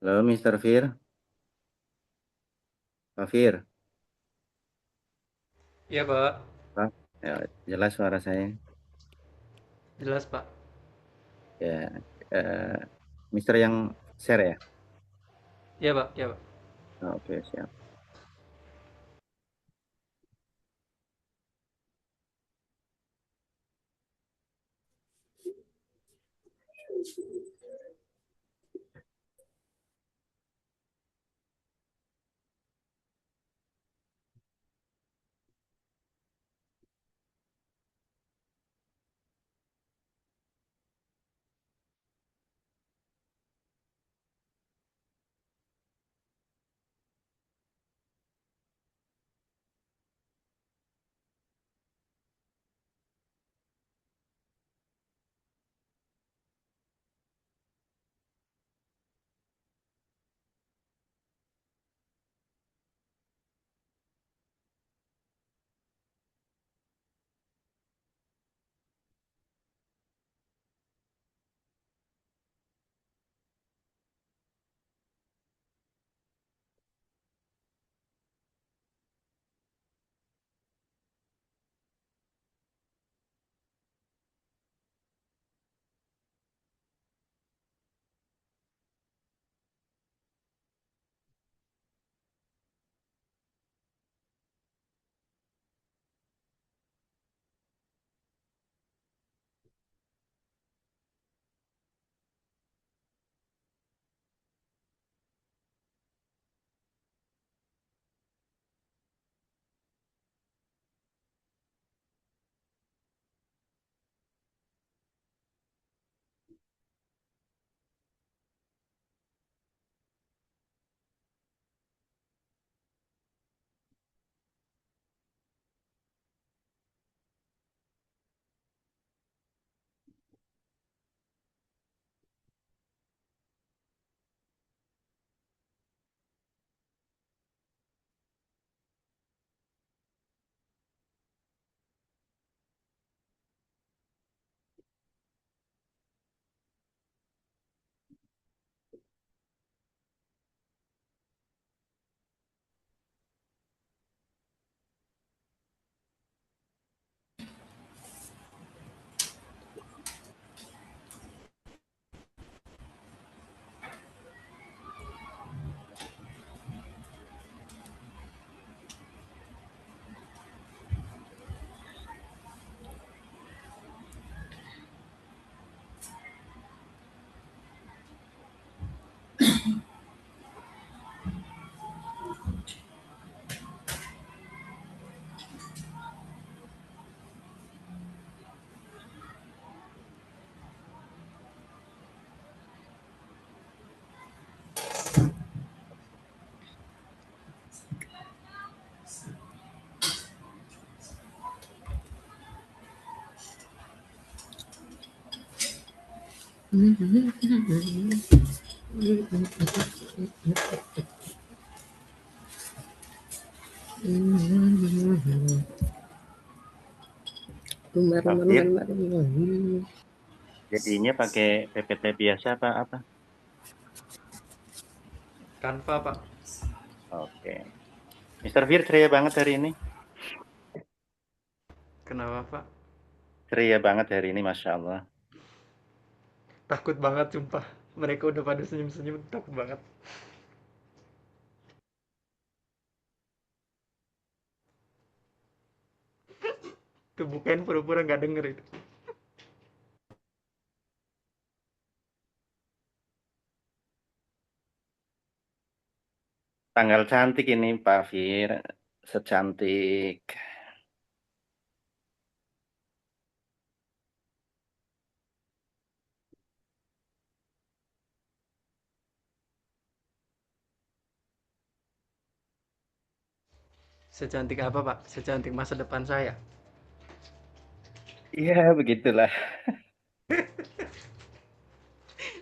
Halo, Mr. Fir. Pak Fir. Iya Pak, Pak. Ya, jelas suara saya. jelas Pak. Ya, eh, Mister yang share ya? Iya Pak, iya Pak. Oke, siap. Pak Fir, jadinya pakai PPT biasa apa apa? Canva Pak. Oke. Mister Fir ceria banget hari ini. Kenapa Pak? Ceria banget hari ini, Masya Allah. Takut banget sumpah. Mereka udah pada senyum-senyum, takut banget. Kebukain pura-pura nggak denger itu. Tanggal cantik ini, Pak Fir. Secantik. Secantik apa Pak? Secantik masa depan saya. Iya, begitulah.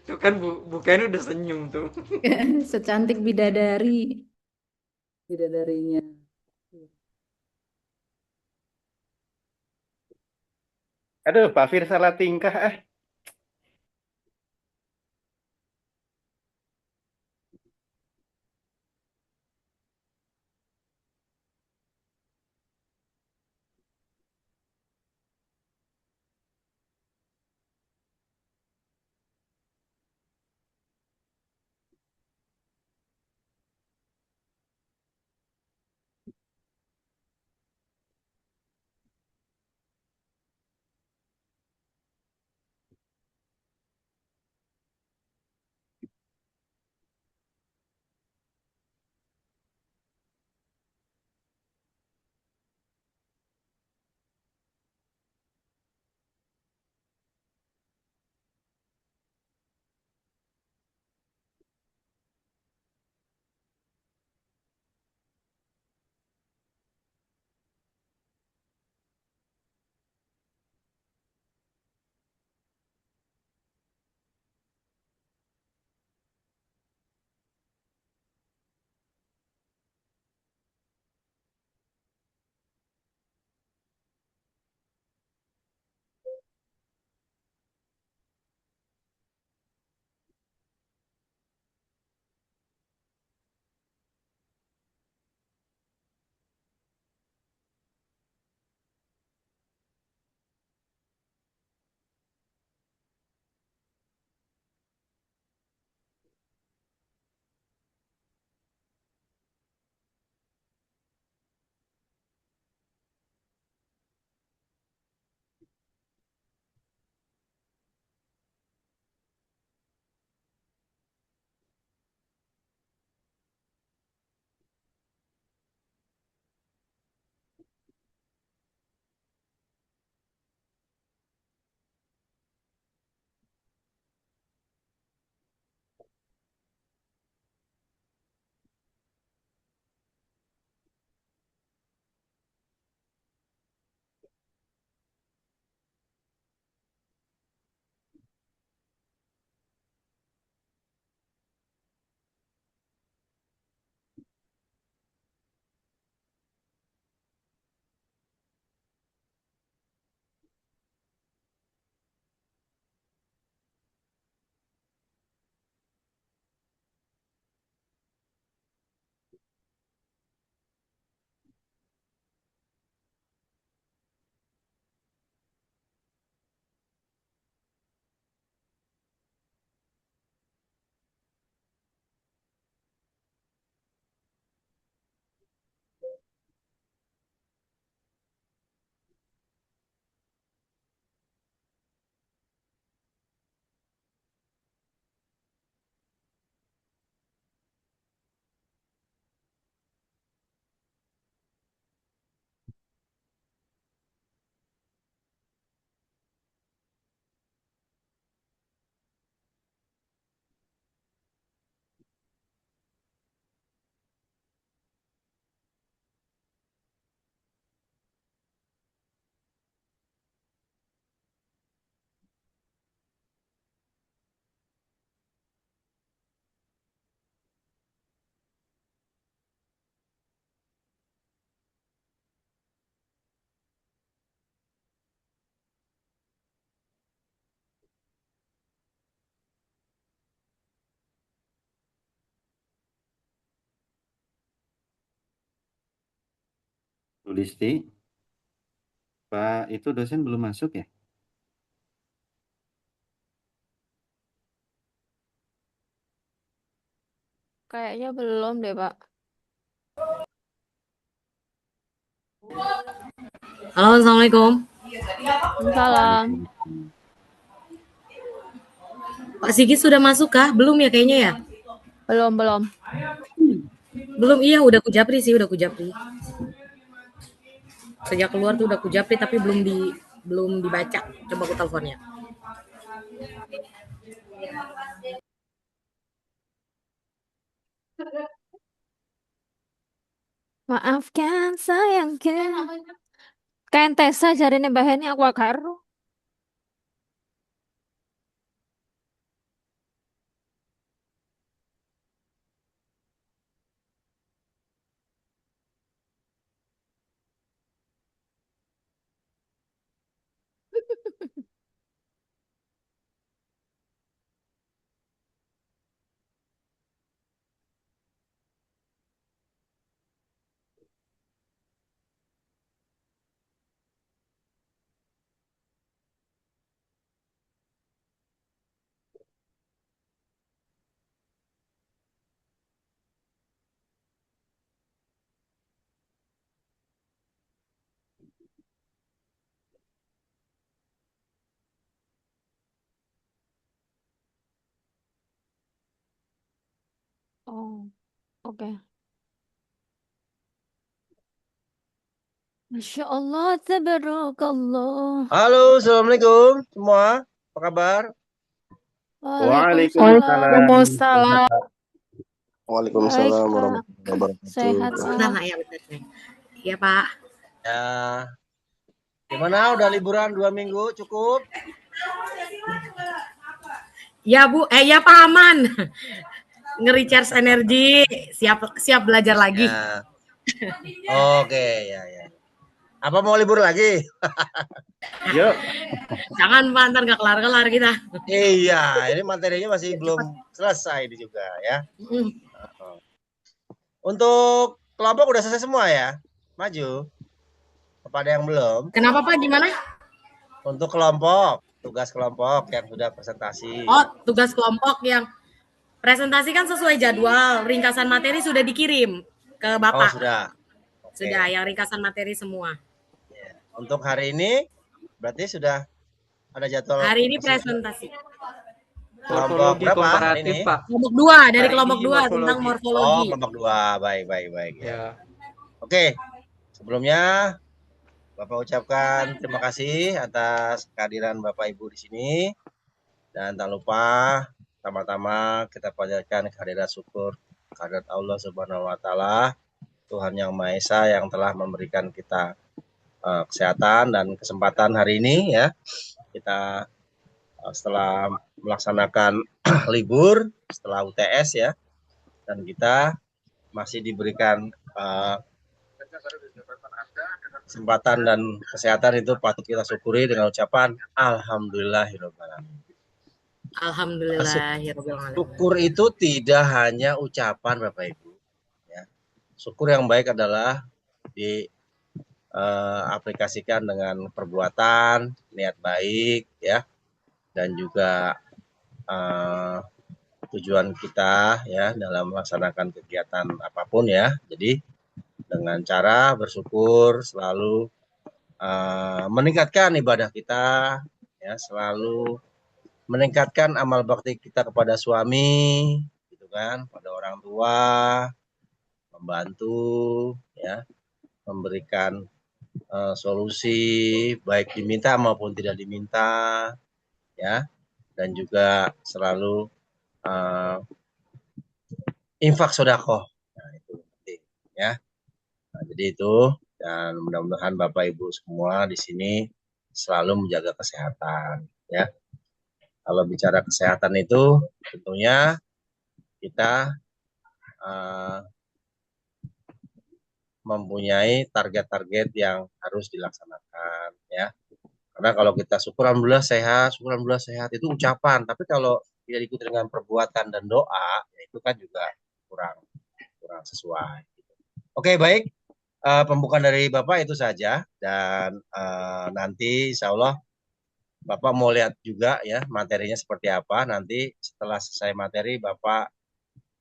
Tuh kan bukain udah senyum tuh. Secantik bidadari. Bidadarinya. Aduh, Pak Fir salah tingkah. Bu Listi, Pak itu dosen belum masuk ya? Kayaknya belum deh, Pak. Halo, Assalamualaikum. Salam. Pak Sigit sudah masuk kah? Belum ya kayaknya ya? Belum. Belum, iya udah ku japri sih, udah ku japri. Sejak keluar tuh udah ku japri tapi belum dibaca. Coba ku teleponnya. Maafkan sayangku. Kain Tessa jarine Mbah Heni aku gak karo. Oh, oke. Masya Allah, tabarakallah. Halo, assalamualaikum semua. Apa kabar? Waalaikumsalam. Waalaikumsalam. Baik, Waalaikumsalam Pak. warahmatullahi wabarakatuh. Sehat, Bentar, Pak. Pak, ya bentar. Iya, Pak. Ya, gimana? Udah liburan 2 minggu cukup? Ya, Bu. Ya, Pak, aman. Nge-recharge energi, siap belajar lagi. Ya. Oke, ya. Apa mau libur lagi? Yuk. Jangan, Pak, ntar gak kelar-kelar kita. Iya, ini materinya masih belum selesai ini juga ya. Untuk kelompok udah selesai semua ya? Maju. Kepada yang belum. Kenapa, Pak? Gimana? Untuk kelompok, tugas kelompok yang sudah presentasi. Oh, tugas kelompok yang presentasi kan sesuai jadwal. Ringkasan materi sudah dikirim ke Oh, Bapak. sudah. Oke. Sudah, yang ringkasan materi semua. Untuk hari ini berarti sudah ada jadwal. Hari ini presentasi. Kelompok Morfologi berapa hari komparatif, ini? Pak. Kelompok 2, dari Hari kelompok ini 2 tentang morfologi. Oh, morfologi. kelompok 2. Baik. Ya. Oke. Sebelumnya Bapak ucapkan terima kasih atas kehadiran Bapak Ibu di sini. Dan tak lupa pertama-tama kita panjatkan kehadiran syukur kehadirat Allah Subhanahu wa taala, Tuhan Yang Maha Esa yang telah memberikan kita kesehatan dan kesempatan hari ini ya. Kita setelah melaksanakan libur setelah UTS ya, dan kita masih diberikan kesempatan dan kesehatan, itu patut kita syukuri dengan ucapan alhamdulillahirobbilalamin. Alhamdulillahirobbilalamin. Syukur itu tidak hanya ucapan Bapak Ibu ya. Syukur yang baik adalah aplikasikan dengan perbuatan, niat baik ya, dan juga tujuan kita ya dalam melaksanakan kegiatan apapun ya. Jadi dengan cara bersyukur selalu meningkatkan ibadah kita ya, selalu meningkatkan amal bakti kita kepada suami gitu kan, pada orang tua, membantu ya, memberikan solusi baik diminta maupun tidak diminta ya, dan juga selalu infak sedekah. Nah, itu penting ya. Nah, jadi itu, dan mudah-mudahan Bapak Ibu semua di sini selalu menjaga kesehatan ya. Kalau bicara kesehatan itu tentunya kita mempunyai target-target yang harus dilaksanakan ya. Karena kalau kita syukur alhamdulillah sehat itu ucapan, tapi kalau tidak diikuti dengan perbuatan dan doa, ya itu kan juga kurang sesuai. Oke, baik. pembukaan dari Bapak itu saja dan nanti insya Allah Bapak mau lihat juga ya materinya seperti apa. Nanti setelah selesai materi Bapak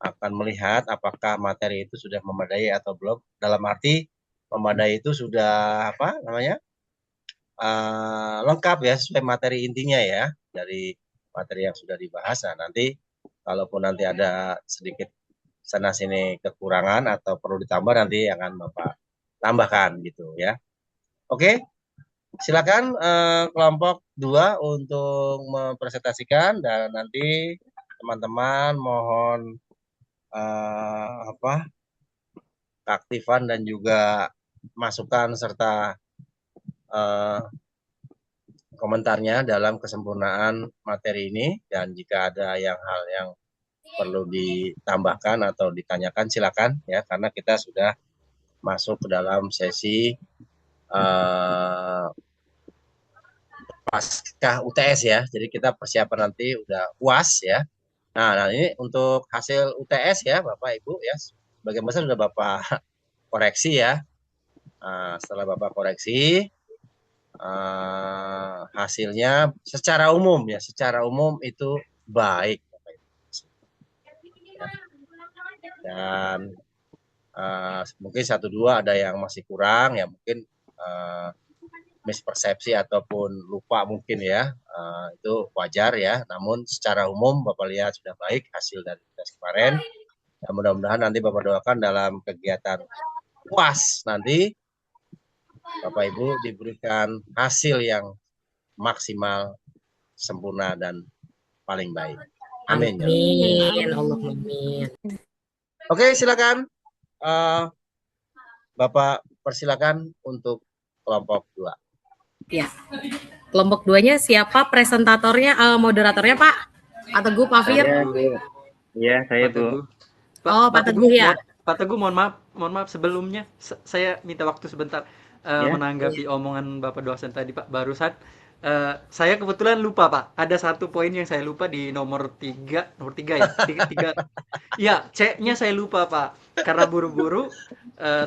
akan melihat apakah materi itu sudah memadai atau belum. Dalam arti memadai itu sudah apa namanya lengkap ya sesuai materi intinya ya dari materi yang sudah dibahas. Nah nanti kalaupun nanti ada sedikit sana sini kekurangan atau perlu ditambah nanti akan Bapak tambahkan gitu ya. Oke, silakan kelompok 2 untuk mempresentasikan dan nanti teman-teman mohon keaktifan dan juga masukan serta komentarnya dalam kesempurnaan materi ini dan jika ada hal yang perlu ditambahkan atau ditanyakan silakan ya karena kita sudah masuk ke dalam sesi pasca UTS ya. Jadi kita persiapan nanti udah UAS ya. Nah, ini untuk hasil UTS ya Bapak Ibu ya. Sebagian besar sudah Bapak koreksi ya. Setelah Bapak koreksi hasilnya secara umum itu baik. Dan mungkin 1-2 ada yang masih kurang ya mungkin mispersepsi ataupun lupa mungkin ya itu wajar ya namun secara umum Bapak lihat sudah baik hasil dari tes kemarin dan mudah-mudahan nanti Bapak doakan dalam kegiatan UAS nanti Bapak Ibu diberikan hasil yang maksimal sempurna dan paling baik amin. Amin. Allahumma amin. Oke silakan Bapak persilakan untuk kelompok 2. Ya. Kelompok 2-nya siapa presentatornya, moderatornya Pak? Pak Teguh, Pak Fir? Iya, saya Pak Bu. Teguh. Pak Teguh ya. Pak Teguh, mohon maaf sebelumnya saya minta waktu sebentar menanggapi omongan Bapak dosen tadi Pak barusan. Saya kebetulan lupa Pak. Ada satu poin yang saya lupa di nomor 3 ya. 3. Iya, C-nya saya lupa Pak. Karena buru-buru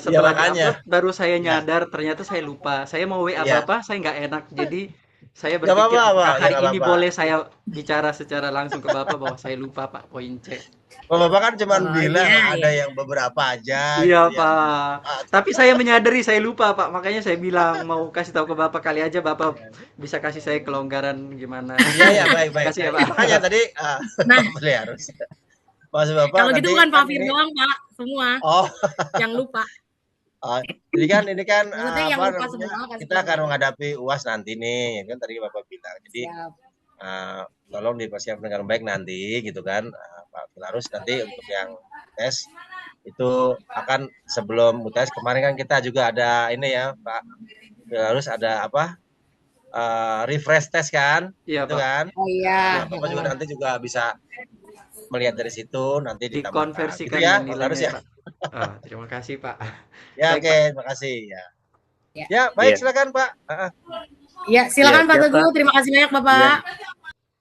setelah makanya. di-upload baru saya nyadar ternyata saya lupa. Saya mau WA Ya. Bapak, saya nggak enak. Jadi saya Nggak berpikir apa-apa, apakah Pak. hari Ya, nggak ini apa-apa. boleh saya bicara secara langsung ke Bapak bahwa saya lupa Pak poin C. Bapak kan cuma Oh, bilang iya, ada iya. yang beberapa aja Iya gitu ya. Pak. Tapi saya menyadari saya lupa Pak. Makanya saya bilang mau kasih tahu ke Bapak kali aja Bapak bisa kasih saya kelonggaran gimana. Iya baik. Kasih ya Pak. Makanya tadi Nah. boleh harus. Maksud Bapak Kalau gitu nanti bukan Pak kan Fir ini- doang Pak, semua Oh, yang lupa. jadi kan ini kan Maksudnya yang apa lupa namanya, semua kasih kita tahu. akan menghadapi UAS nanti nih, kan tadi Bapak bilang. Jadi Siap. tolong dipersiapkan dengan baik nanti gitu kan Pak Filarus nanti untuk yang tes itu akan sebelum UTS kemarin kan kita juga ada ini ya Pak Filarus ada apa refresh test kan Iya itu Pak. kan. Oh iya. Nah, Bapak juga nanti juga bisa melihat dari situ nanti ditambahkan. Dikonversikan Gitu ya, dengan Pak Filarus nilainya ya. Pak. Terima kasih Pak. Ya Baik, oke, Pak. terima kasih ya. Ya. Ya, baik Iya. silakan Pak. Ya, silakan Iya, Pak siap, Teguh. Pak. Terima kasih banyak Bapak.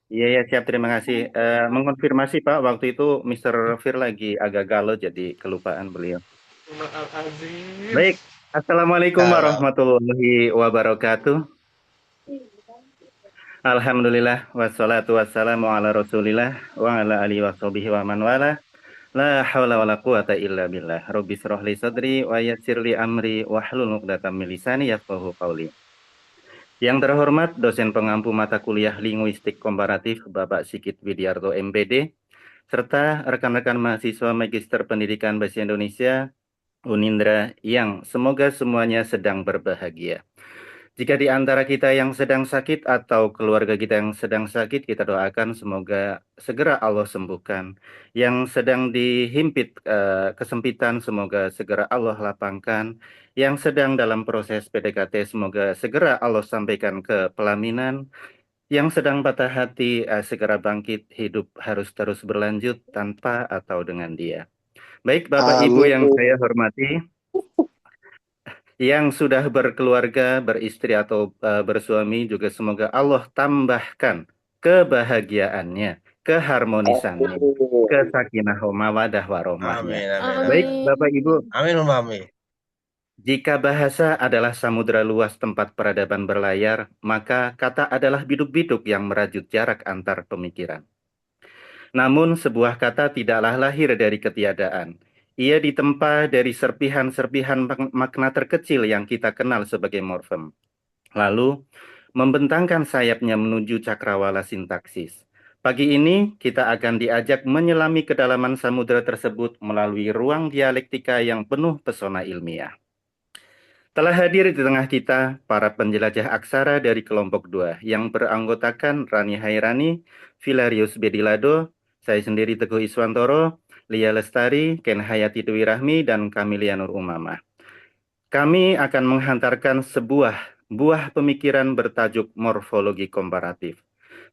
Iya, siap. Terima kasih. Mengonfirmasi Pak, waktu itu Mr. Fir lagi agak galau jadi kelupaan beliau. Baik. Assalamualaikum Halo. warahmatullahi wabarakatuh. Alhamdulillah wassalatu wassalamu ala Rasulillah wa ala alihi washabihi wa man wala. La haula wala quwata illa billah. Rabbi shrah li sadri wa yassir li amri wahlul 'uqdatam min lisani yafqahu qawli. Yang terhormat dosen pengampu mata kuliah linguistik komparatif Bapak Sigit Widiarto MPD serta rekan-rekan mahasiswa Magister Pendidikan Bahasa Indonesia Unindra yang semoga semuanya sedang berbahagia. Jika di antara kita yang sedang sakit atau keluarga kita yang sedang sakit, kita doakan semoga segera Allah sembuhkan. Yang sedang dihimpit kesempitan, semoga segera Allah lapangkan. Yang sedang dalam proses PDKT, semoga segera Allah sampaikan ke pelaminan. Yang sedang patah hati, segera bangkit, hidup harus terus berlanjut tanpa atau dengan dia. Baik Bapak Ibu yang saya hormati, yang sudah berkeluarga, beristri atau bersuami juga semoga Allah tambahkan kebahagiaannya, keharmonisannya, kesakinah mawadah warohmahnya. Amin. Baik Bapak Ibu, Amin memahami. Jika bahasa adalah samudera luas tempat peradaban berlayar, maka kata adalah biduk-biduk yang merajut jarak antar pemikiran. Namun sebuah kata tidaklah lahir dari ketiadaan. Ia ditempa dari serpihan-serpihan makna terkecil yang kita kenal sebagai morfem. Lalu, membentangkan sayapnya menuju cakrawala sintaksis. Pagi ini, kita akan diajak menyelami kedalaman samudera tersebut melalui ruang dialektika yang penuh pesona ilmiah. Telah hadir di tengah kita para penjelajah aksara dari kelompok 2 yang beranggotakan Rani Hairani, Vilarius Bedilado, saya sendiri Teguh Iswantoro, Lia Lestari, Ken Hayati Dwi Rahmi, dan Kamilia Nur Umamah. Kami akan menghantarkan sebuah buah pemikiran bertajuk morfologi komparatif.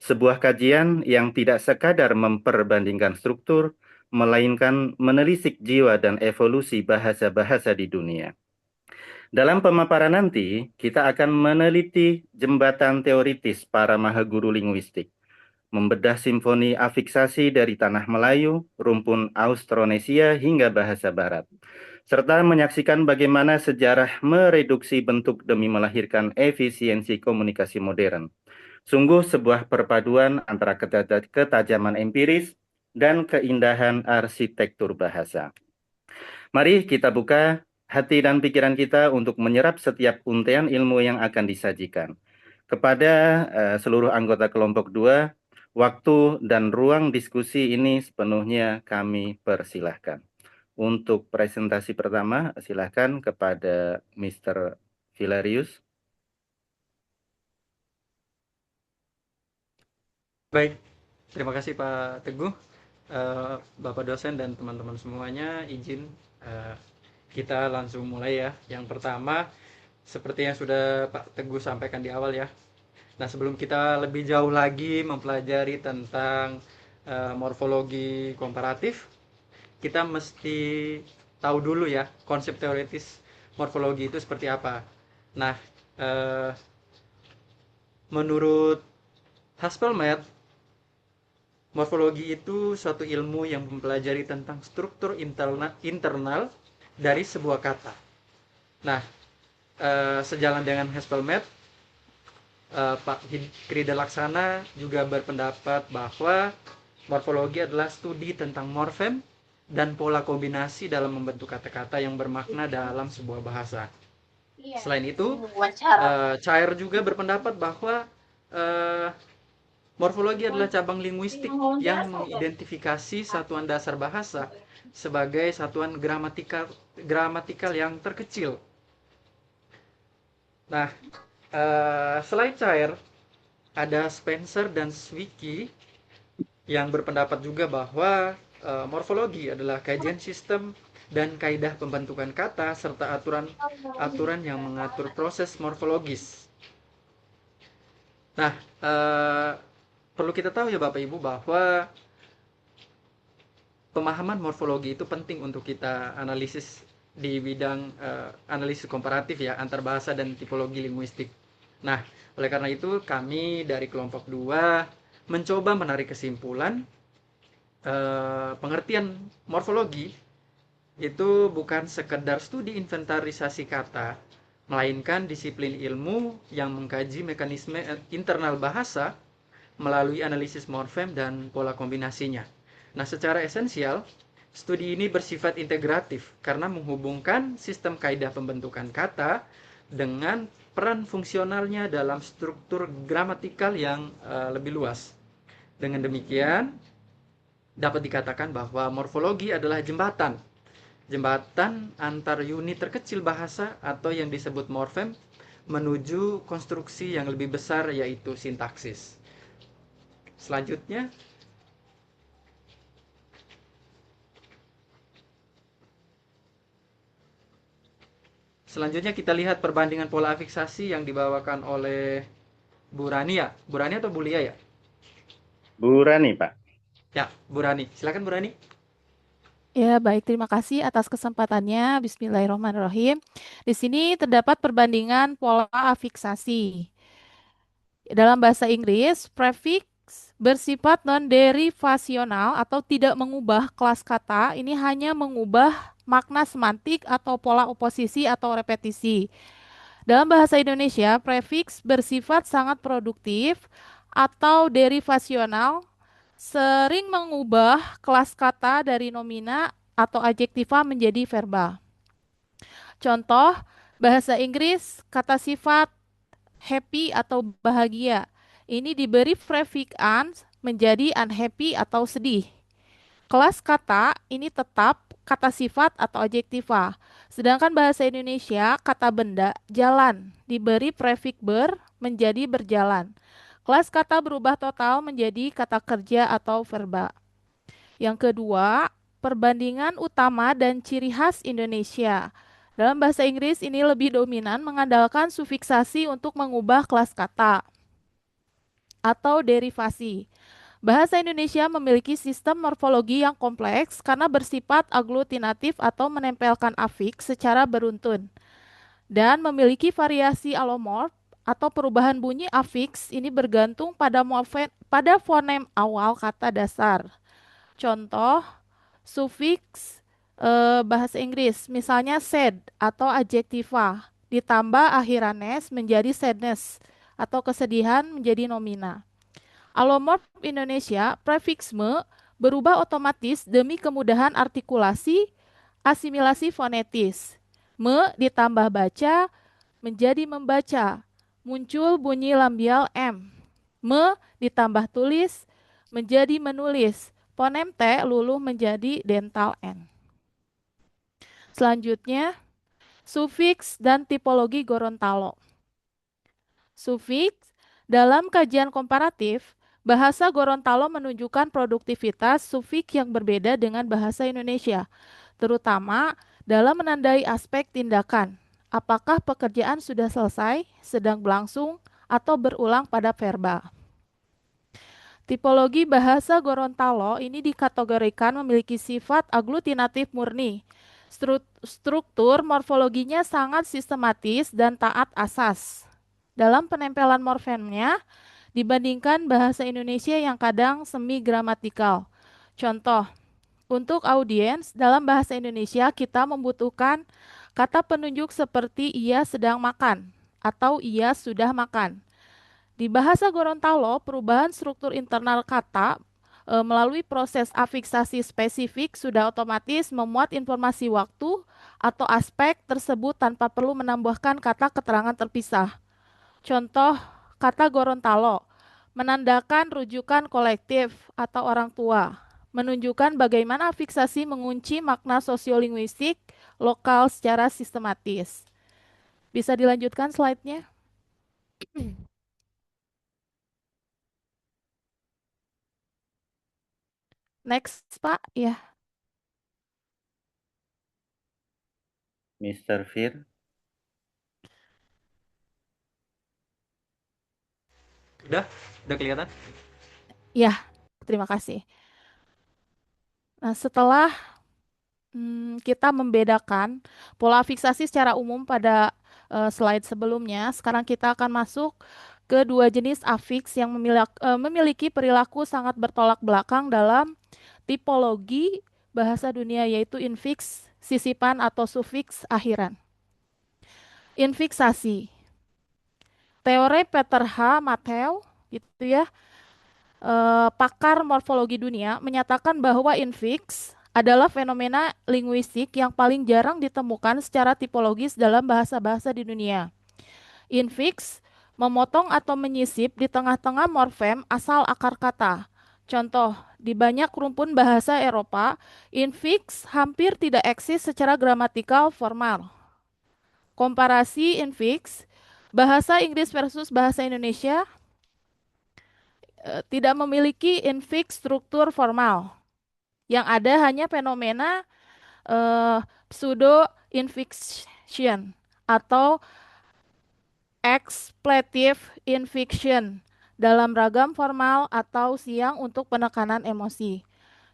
Sebuah kajian yang tidak sekadar memperbandingkan struktur, melainkan menelisik jiwa dan evolusi bahasa-bahasa di dunia. Dalam pemaparan nanti, kita akan meneliti jembatan teoritis para mahaguru linguistik, membedah simfoni afiksasi dari tanah Melayu, rumpun Austronesia hingga bahasa Barat, serta menyaksikan bagaimana sejarah mereduksi bentuk demi melahirkan efisiensi komunikasi modern. Sungguh sebuah perpaduan antara ketajaman empiris dan keindahan arsitektur bahasa. Mari kita buka hati dan pikiran kita untuk menyerap setiap untaian ilmu yang akan disajikan. Kepada seluruh anggota kelompok 2, waktu dan ruang diskusi ini sepenuhnya kami persilahkan. Untuk presentasi pertama, silahkan kepada Mr. Vilarius. Baik, terima kasih Pak Teguh, Bapak dosen dan teman-teman semuanya. Izin kita langsung mulai ya. Yang pertama, seperti yang sudah Pak Teguh sampaikan di awal ya. Nah, sebelum kita lebih jauh lagi mempelajari tentang morfologi komparatif, kita mesti tahu dulu ya konsep teoritis morfologi itu seperti apa. Nah, menurut Haspelmath, morfologi itu suatu ilmu yang mempelajari tentang struktur internal dari sebuah kata. Nah, sejalan dengan Haspelmath, Pak Krida Laksana juga berpendapat bahwa morfologi adalah studi tentang morfem dan pola kombinasi dalam membentuk kata-kata yang bermakna dalam sebuah bahasa. Selain itu, Cair juga berpendapat bahwa morfologi adalah cabang linguistik yang mengidentifikasi satuan dasar bahasa sebagai satuan gramatikal yang terkecil. Nah, selain Cair, ada Spencer dan Zwicky yang berpendapat juga bahwa morfologi adalah kajian sistem dan kaidah pembentukan kata serta aturan yang mengatur proses morfologis. Nah, perlu kita tahu ya Bapak Ibu bahwa pemahaman morfologi itu penting untuk kita analisis di bidang analisis komparatif ya antar bahasa dan tipologi linguistik. Nah, oleh karena itu kami dari kelompok 2 mencoba menarik kesimpulan pengertian morfologi itu bukan sekedar studi inventarisasi kata, melainkan disiplin ilmu yang mengkaji mekanisme internal bahasa melalui analisis morfem dan pola kombinasinya. Nah, secara esensial, studi ini bersifat integratif karena menghubungkan sistem kaidah pembentukan kata dengan peran fungsionalnya dalam struktur gramatikal yang lebih luas. Dengan demikian, dapat dikatakan bahwa morfologi adalah jembatan antar unit terkecil bahasa atau yang disebut morfem menuju konstruksi yang lebih besar yaitu sintaksis. Selanjutnya, kita lihat perbandingan pola afiksasi yang dibawakan oleh Bu Rani ya. Bu Rani atau Bu Lia ya? Bu Rani, Pak. Ya, Bu Rani. Silakan Bu Rani. Ya, baik. Terima kasih atas kesempatannya. Bismillahirrahmanirrahim. Di sini terdapat perbandingan pola afiksasi. Dalam bahasa Inggris, prefix bersifat non-derivasional atau tidak mengubah kelas kata. Ini hanya mengubah makna semantik atau pola oposisi atau repetisi. Dalam bahasa Indonesia, prefiks bersifat sangat produktif atau derivasional, sering mengubah kelas kata dari nomina atau adjektiva menjadi verba. Contoh, bahasa Inggris, kata sifat happy atau bahagia. Ini diberi prefix an menjadi unhappy atau sedih. Kelas kata ini tetap kata sifat atau adjektiva. Sedangkan bahasa Indonesia, kata benda, jalan, diberi prefix ber menjadi berjalan. Kelas kata berubah total menjadi kata kerja atau verba. Yang kedua, perbandingan utama dan ciri khas Indonesia. Dalam bahasa Inggris ini lebih dominan mengandalkan sufiksasi untuk mengubah kelas kata atau derivasi. Bahasa Indonesia memiliki sistem morfologi yang kompleks karena bersifat aglutinatif atau menempelkan afiks secara beruntun dan memiliki variasi alomorf atau perubahan bunyi afiks ini bergantung pada fonem awal kata dasar. Contoh, sufiks bahasa Inggris, misalnya sad atau adjektiva, ditambah akhiranes menjadi sadness atau kesedihan menjadi nomina. Alomorf Indonesia, prefiks me berubah otomatis demi kemudahan artikulasi, asimilasi fonetis. Me ditambah baca menjadi membaca, muncul bunyi lambial M. Me ditambah tulis menjadi menulis, fonem T luluh menjadi dental N. Selanjutnya, sufiks dan tipologi Gorontalo. Sufiks dalam kajian komparatif, bahasa Gorontalo menunjukkan produktivitas sufiks yang berbeda dengan bahasa Indonesia, terutama dalam menandai aspek tindakan. Apakah pekerjaan sudah selesai, sedang berlangsung, atau berulang pada verba. Tipologi bahasa Gorontalo ini dikategorikan memiliki sifat aglutinatif murni. Struktur morfologinya sangat sistematis dan taat asas. Dalam penempelan morfemnya dibandingkan bahasa Indonesia yang kadang semi gramatikal. Contoh, untuk audiens dalam bahasa Indonesia kita membutuhkan kata penunjuk seperti ia sedang makan atau ia sudah makan. Di bahasa Gorontalo, perubahan struktur internal kata melalui proses afiksasi spesifik sudah otomatis memuat informasi waktu atau aspek tersebut tanpa perlu menambahkan kata keterangan terpisah. Contoh kata Gorontalo, menandakan rujukan kolektif atau orang tua, menunjukkan bagaimana afiksasi mengunci makna sosiolinguistik lokal secara sistematis. Bisa dilanjutkan slide-nya? Next, Pak. Ya. Mr. Fir. Udah kelihatan? Ya, terima kasih. Nah, setelah kita membedakan pola fiksasi secara umum pada slide sebelumnya, sekarang kita akan masuk ke dua jenis afiks yang memiliki perilaku sangat bertolak belakang dalam tipologi bahasa dunia, yaitu infiks, sisipan atau sufiks akhiran. Infiksasi. Teori Peter H. Matthew, gitu ya, pakar morfologi dunia menyatakan bahwa infiks adalah fenomena linguistik yang paling jarang ditemukan secara tipologis dalam bahasa-bahasa di dunia. Infiks memotong atau menyisip di tengah-tengah morfem asal akar kata. Contoh, di banyak rumpun bahasa Eropa, infiks hampir tidak eksis secara gramatikal formal. Komparasi infiks, bahasa Inggris versus bahasa Indonesia tidak memiliki infiks struktur formal. Yang ada hanya fenomena pseudo infiction atau expletive infiction dalam ragam formal atau siang untuk penekanan emosi.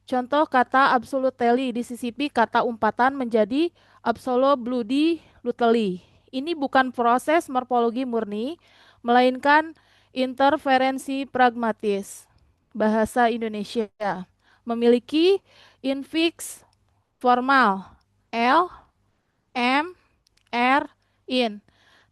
Contoh kata absolutely disisipi kata umpatan menjadi absolutely. Ini bukan proses morfologi murni, melainkan interferensi pragmatis. Bahasa Indonesia memiliki infiks formal L, M, R, in.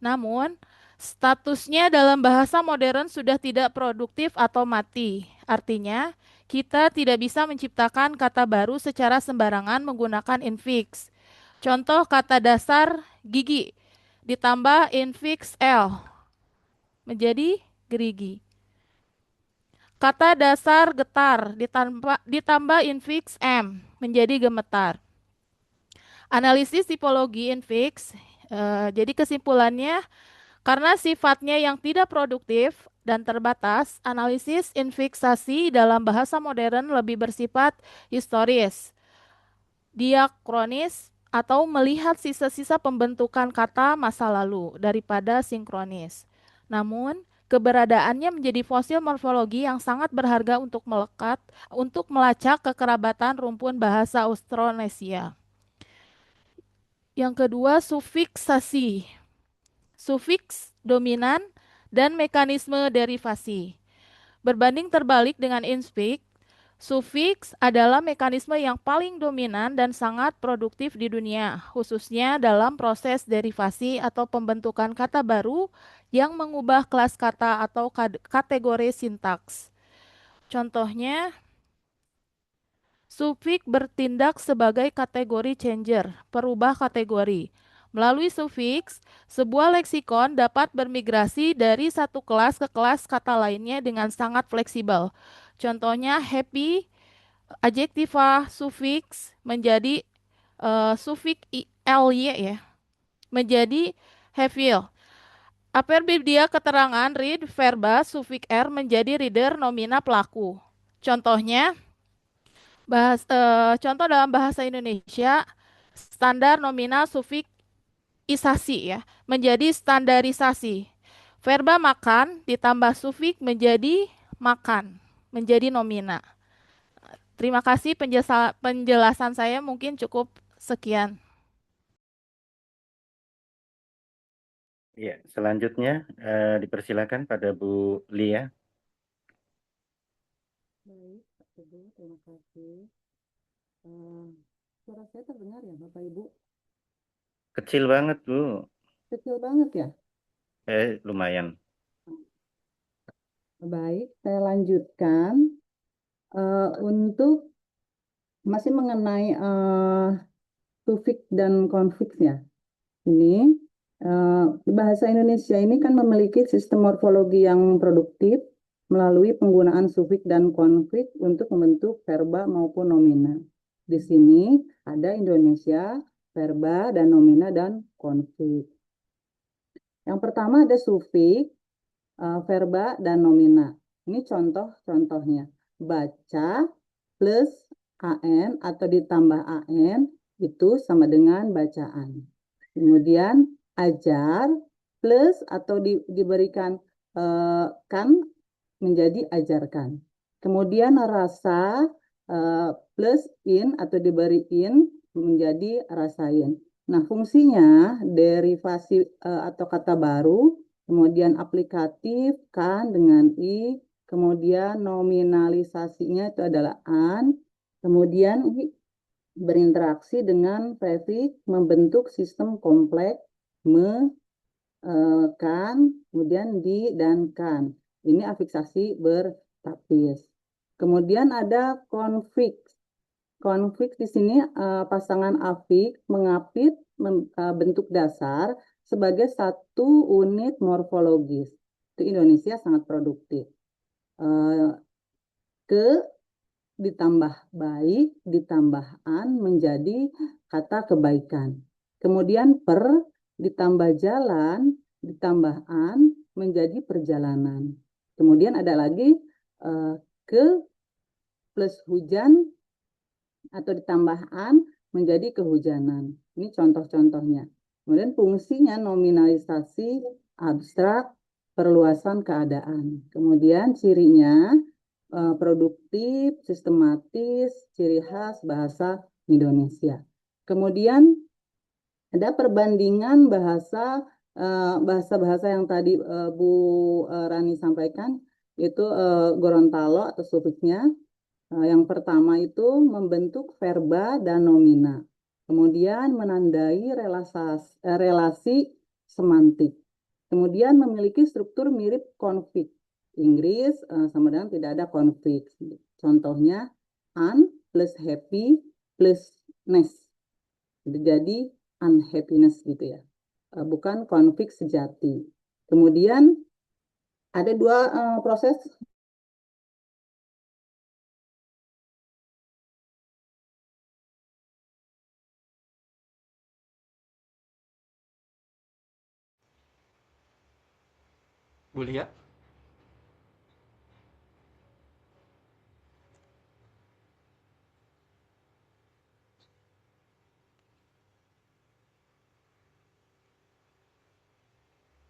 Namun, statusnya dalam bahasa modern sudah tidak produktif atau mati. Artinya, kita tidak bisa menciptakan kata baru secara sembarangan menggunakan infix. Contoh kata dasar gigi ditambah infix L menjadi gerigi. Kata dasar getar ditambah infix M menjadi gemetar. Analisis tipologi infix, jadi kesimpulannya, karena sifatnya yang tidak produktif dan terbatas, analisis infiksasi dalam bahasa modern lebih bersifat historis, diakronis, atau melihat sisa-sisa pembentukan kata masa lalu daripada sinkronis. Namun, keberadaannya menjadi fosil morfologi yang sangat berharga untuk melacak kekerabatan rumpun bahasa Austronesia. Yang kedua, sufiksasi. Sufiks dominan dan mekanisme derivasi. Berbanding terbalik dengan infix, sufiks adalah mekanisme yang paling dominan dan sangat produktif di dunia, khususnya dalam proses derivasi atau pembentukan kata baru yang mengubah kelas kata atau kategori sintaks. Contohnya, sufiks bertindak sebagai kategori changer, perubah kategori. Melalui sufiks, sebuah leksikon dapat bermigrasi dari satu kelas ke kelas kata lainnya dengan sangat fleksibel. Contohnya happy, adjektiva sufiks menjadi sufiks ly ya, menjadi havil. Aperbidia keterangan read verba sufiks r menjadi reader nomina pelaku. Contohnya, contoh dalam bahasa Indonesia, standar nominal sufiks isasi ya, menjadi standarisasi. Verba makan ditambah sufiks menjadi makan, menjadi nomina. Terima kasih penjelasan saya mungkin cukup sekian. Ya, selanjutnya dipersilakan pada Bu Lia. Baik, Pak Teguh, terima kasih. Suara saya terdengar ya, Bapak Ibu? Kecil banget, Bu. Kecil banget ya? Lumayan. Baik, saya lanjutkan untuk masih mengenai sufiks dan konfiks ya. Ini bahasa Indonesia ini kan memiliki sistem morfologi yang produktif melalui penggunaan sufiks dan konfiks untuk membentuk verba maupun nomina. Di sini ada Indonesia, verba dan nomina dan konfiks. Yang pertama ada sufiks, verba dan nomina. Ini contoh-contohnya. Baca plus an atau ditambah an itu sama dengan bacaan. Kemudian ajar plus atau diberikan kan menjadi ajarkan. Kemudian rasa plus in atau diberi in menjadi rasain. Nah, fungsinya derivasi atau kata baru, kemudian aplikatif kan dengan i, kemudian nominalisasinya itu adalah an, kemudian berinteraksi dengan prefiks membentuk sistem kompleks kan, kemudian di dan kan. Ini afiksasi bertapis. Kemudian ada konfiks. Konfiks di sini pasangan afiks mengapit bentuk dasar sebagai satu unit morfologis. Itu Indonesia sangat produktif. Ditambah baik, ditambah an menjadi kata kebaikan. Kemudian per ditambah jalan, ditambah an menjadi perjalanan. Kemudian ada lagi ke plus hujan atau ditambah an menjadi kehujanan. Ini contoh-contohnya. Kemudian fungsinya nominalisasi, abstrak, perluasan keadaan. Kemudian cirinya produktif, sistematis, ciri khas bahasa Indonesia. Kemudian ada perbandingan bahasa-bahasa yang tadi Bu Rani sampaikan, yaitu Gorontalo atau sufiksnya. Yang pertama itu membentuk verba dan nomina. Kemudian menandai relasi semantik. Kemudian memiliki struktur mirip konflik. Inggris sama dengan tidak ada konflik. Contohnya un plus happy plus ness. Jadi unhappiness gitu ya. Bukan konflik sejati. Kemudian ada dua proses. Bu Lia.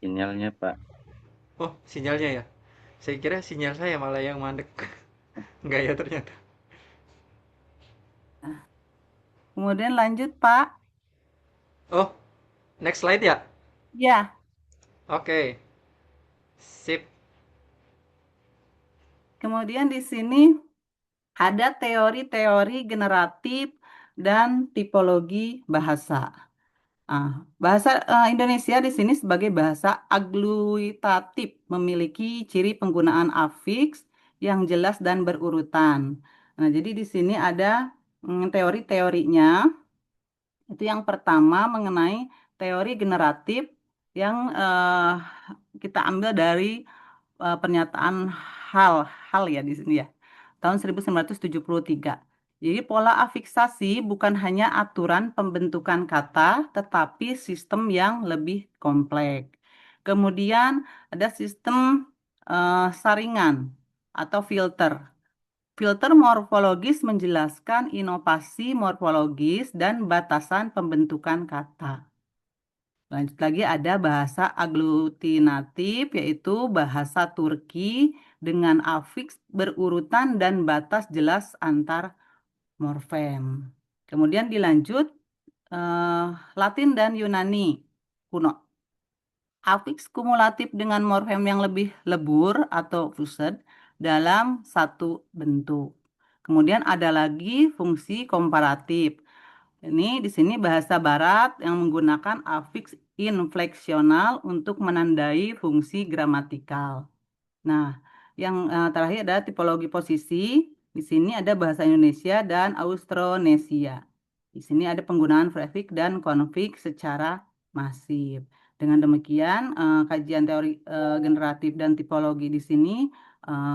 Sinyalnya, Pak. Oh, sinyalnya ya. Saya kira sinyal saya malah yang mandek. Enggak ya ternyata. Kemudian lanjut, Pak. Oh, next slide ya. Ya, Oke. Sip. kemudian di sini ada teori-teori generatif dan tipologi bahasa. Bahasa Indonesia di sini sebagai bahasa agglutinatif memiliki ciri penggunaan afiks yang jelas dan berurutan. Nah, jadi di sini ada teori-teorinya. Itu yang pertama mengenai teori generatif yang kita ambil dari pernyataan hal ya di sini ya. Tahun 1973. Jadi pola afiksasi bukan hanya aturan pembentukan kata, tetapi sistem yang lebih kompleks. Kemudian ada sistem saringan atau filter. Filter morfologis menjelaskan inovasi morfologis dan batasan pembentukan kata. Lanjut lagi ada bahasa aglutinatif, yaitu bahasa Turki dengan afiks berurutan dan batas jelas antar morfem. Kemudian dilanjut Latin dan Yunani kuno. Afiks kumulatif dengan morfem yang lebih lebur atau fused dalam satu bentuk. Kemudian ada lagi fungsi komparatif. Ini di sini bahasa Barat yang menggunakan afiks infleksional untuk menandai fungsi gramatikal. Nah, yang terakhir adalah tipologi posisi. Di sini ada bahasa Indonesia dan Austronesia. Di sini ada penggunaan prefix dan konfiks secara masif. Dengan demikian, kajian teori generatif dan tipologi di sini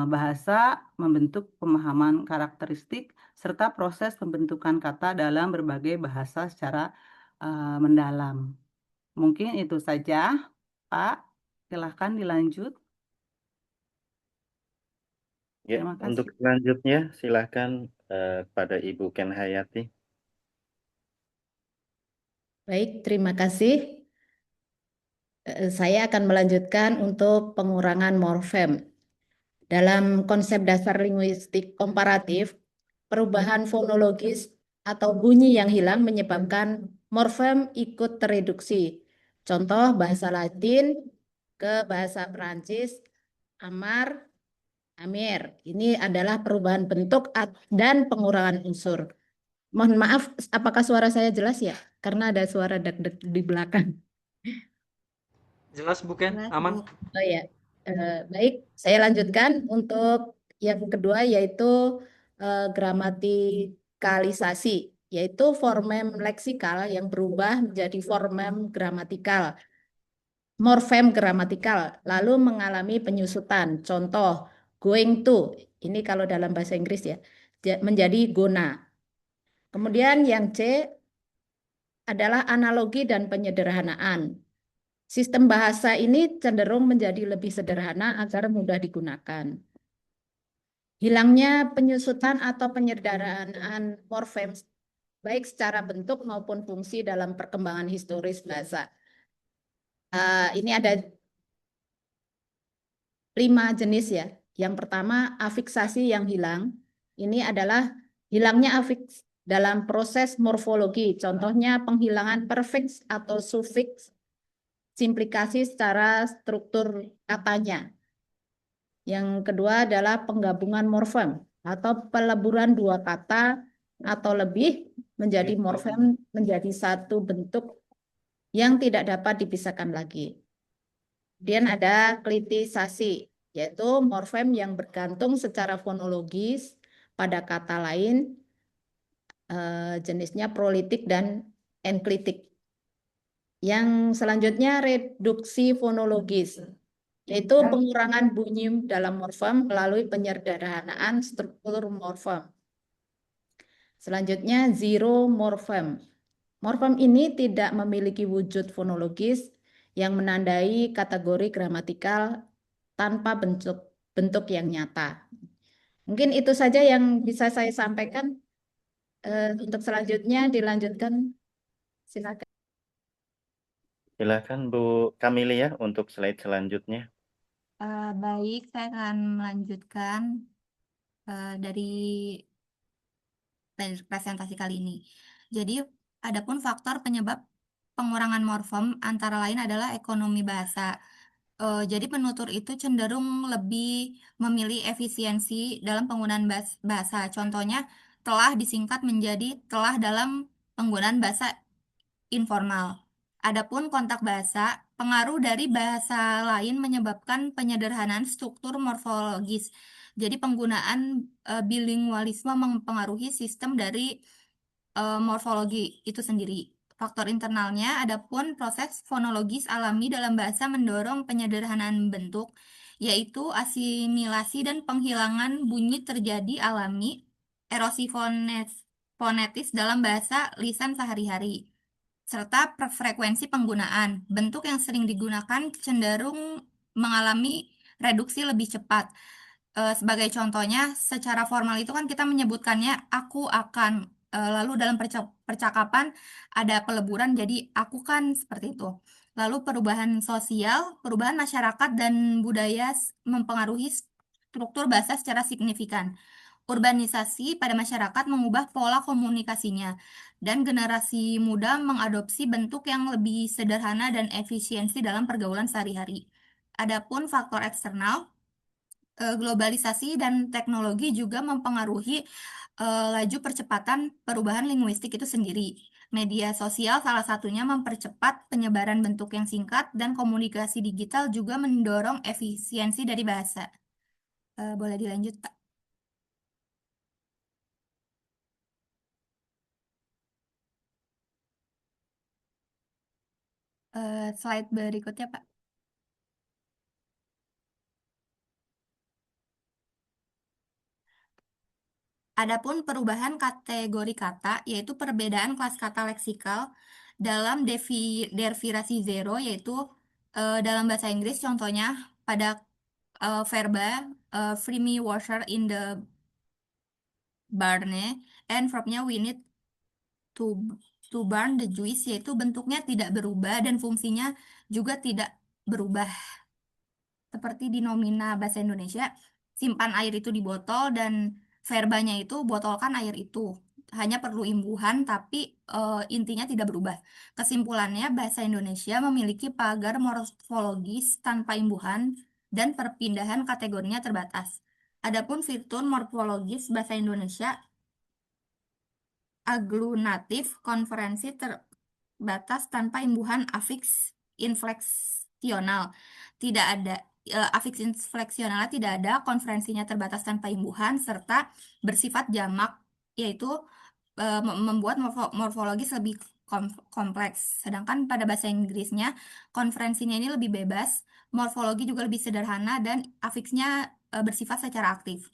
bahasa membentuk pemahaman karakteristik serta proses pembentukan kata dalam berbagai bahasa secara mendalam. Mungkin itu saja, Pak. Silahkan dilanjut. Ya, Terima untuk kasih. selanjutnya silakan pada Ibu Ken Hayati. Baik, terima kasih. Saya akan melanjutkan untuk pengurangan morfem. Dalam konsep dasar linguistik komparatif, perubahan fonologis atau bunyi yang hilang menyebabkan morfem ikut tereduksi. Contoh bahasa Latin ke bahasa Perancis, amar, amir. Ini adalah perubahan bentuk dan pengurangan unsur. Mohon maaf, apakah suara saya jelas ya? Karena ada suara deg-deg di belakang. Jelas bukan? Aman? Oh ya, baik. Saya lanjutkan untuk yang kedua yaitu gramatikalisasi, yaitu formem leksikal yang berubah menjadi formem gramatikal, morfem gramatikal, lalu mengalami penyusutan. Contoh, going to, ini kalau dalam bahasa Inggris ya, menjadi gonna. Kemudian yang C adalah analogi dan penyederhanaan. Sistem bahasa ini cenderung menjadi lebih sederhana agar mudah digunakan. Hilangnya penyusutan atau penyederhanaan morfem, baik secara bentuk maupun fungsi dalam perkembangan historis bahasa. Ini ada 5 jenis ya. Yang pertama, afiksasi yang hilang. Ini adalah hilangnya afiks dalam proses morfologi. Contohnya penghilangan prefiks atau sufiks, simplikasi secara struktur katanya. Yang kedua adalah penggabungan morfem atau peleburan dua kata atau lebih menjadi morfem menjadi satu bentuk yang tidak dapat dipisahkan lagi. Kemudian ada klitisasi, yaitu morfem yang bergantung secara fonologis pada kata lain, jenisnya prolitik dan enklitik. Yang selanjutnya reduksi fonologis, yaitu pengurangan bunyi dalam morfem melalui penyederhanaan struktur morfem. Selanjutnya zero morfem. Morfem ini tidak memiliki wujud fonologis yang menandai kategori gramatikal tanpa bentuk yang nyata. Mungkin itu saja yang bisa saya sampaikan. Untuk selanjutnya dilanjutkan, silakan. Silakan Bu Kamelia untuk slide selanjutnya. Baik, saya akan melanjutkan dari presentasi kali ini. Jadi, adapun faktor penyebab pengurangan morfem antara lain adalah ekonomi bahasa. Jadi penutur itu cenderung lebih memilih efisiensi dalam penggunaan bahasa. Contohnya, telah disingkat menjadi telah dalam penggunaan bahasa informal. Adapun kontak bahasa, pengaruh dari bahasa lain menyebabkan penyederhanaan struktur morfologis. Jadi penggunaan bilingualisme mempengaruhi sistem dari morfologi itu sendiri. Faktor internalnya, adapun proses fonologis alami dalam bahasa mendorong penyederhanaan bentuk, yaitu asimilasi dan penghilangan bunyi terjadi alami, erosi fonetis dalam bahasa lisan sehari-hari, serta frekuensi penggunaan. Bentuk yang sering digunakan cenderung mengalami reduksi lebih cepat. Sebagai contohnya, secara formal itu kan kita menyebutkannya aku akan, lalu dalam percakapan ada peleburan jadi aku kan, seperti itu. Lalu perubahan sosial, perubahan masyarakat dan budaya mempengaruhi struktur bahasa secara signifikan. Urbanisasi pada masyarakat mengubah pola komunikasinya, dan generasi muda mengadopsi bentuk yang lebih sederhana dan efisiensi dalam pergaulan sehari-hari. Adapun faktor eksternal, globalisasi dan teknologi juga mempengaruhi laju percepatan perubahan linguistik itu sendiri. Media sosial salah satunya mempercepat penyebaran bentuk yang singkat, dan komunikasi digital juga mendorong efisiensi dari bahasa. Boleh dilanjut, Pak? Slide berikutnya, Pak. Adapun perubahan kategori kata, yaitu perbedaan kelas kata leksikal dalam derivasi zero, yaitu dalam bahasa Inggris contohnya pada verba free me water in the barn, and verbnya we need to burn the juice, yaitu bentuknya tidak berubah dan fungsinya juga tidak berubah. Seperti di nomina bahasa Indonesia, simpan air itu di botol, dan verbanya itu botolkan air itu. Hanya perlu imbuhan, tapi intinya tidak berubah. Kesimpulannya, bahasa Indonesia memiliki pagar morfologis tanpa imbuhan dan perpindahan kategorinya terbatas. Adapun fitur morfologis bahasa Indonesia aglunatif, konferensi terbatas tanpa imbuhan, afiks infleksional tidak ada, afiks infleksionalnya tidak ada, konferensinya terbatas tanpa imbuhan, serta bersifat jamak, yaitu membuat morfologis lebih kompleks. Sedangkan pada bahasa Inggrisnya konferensinya ini lebih bebas, morfologi juga lebih sederhana, dan afiksnya bersifat secara aktif.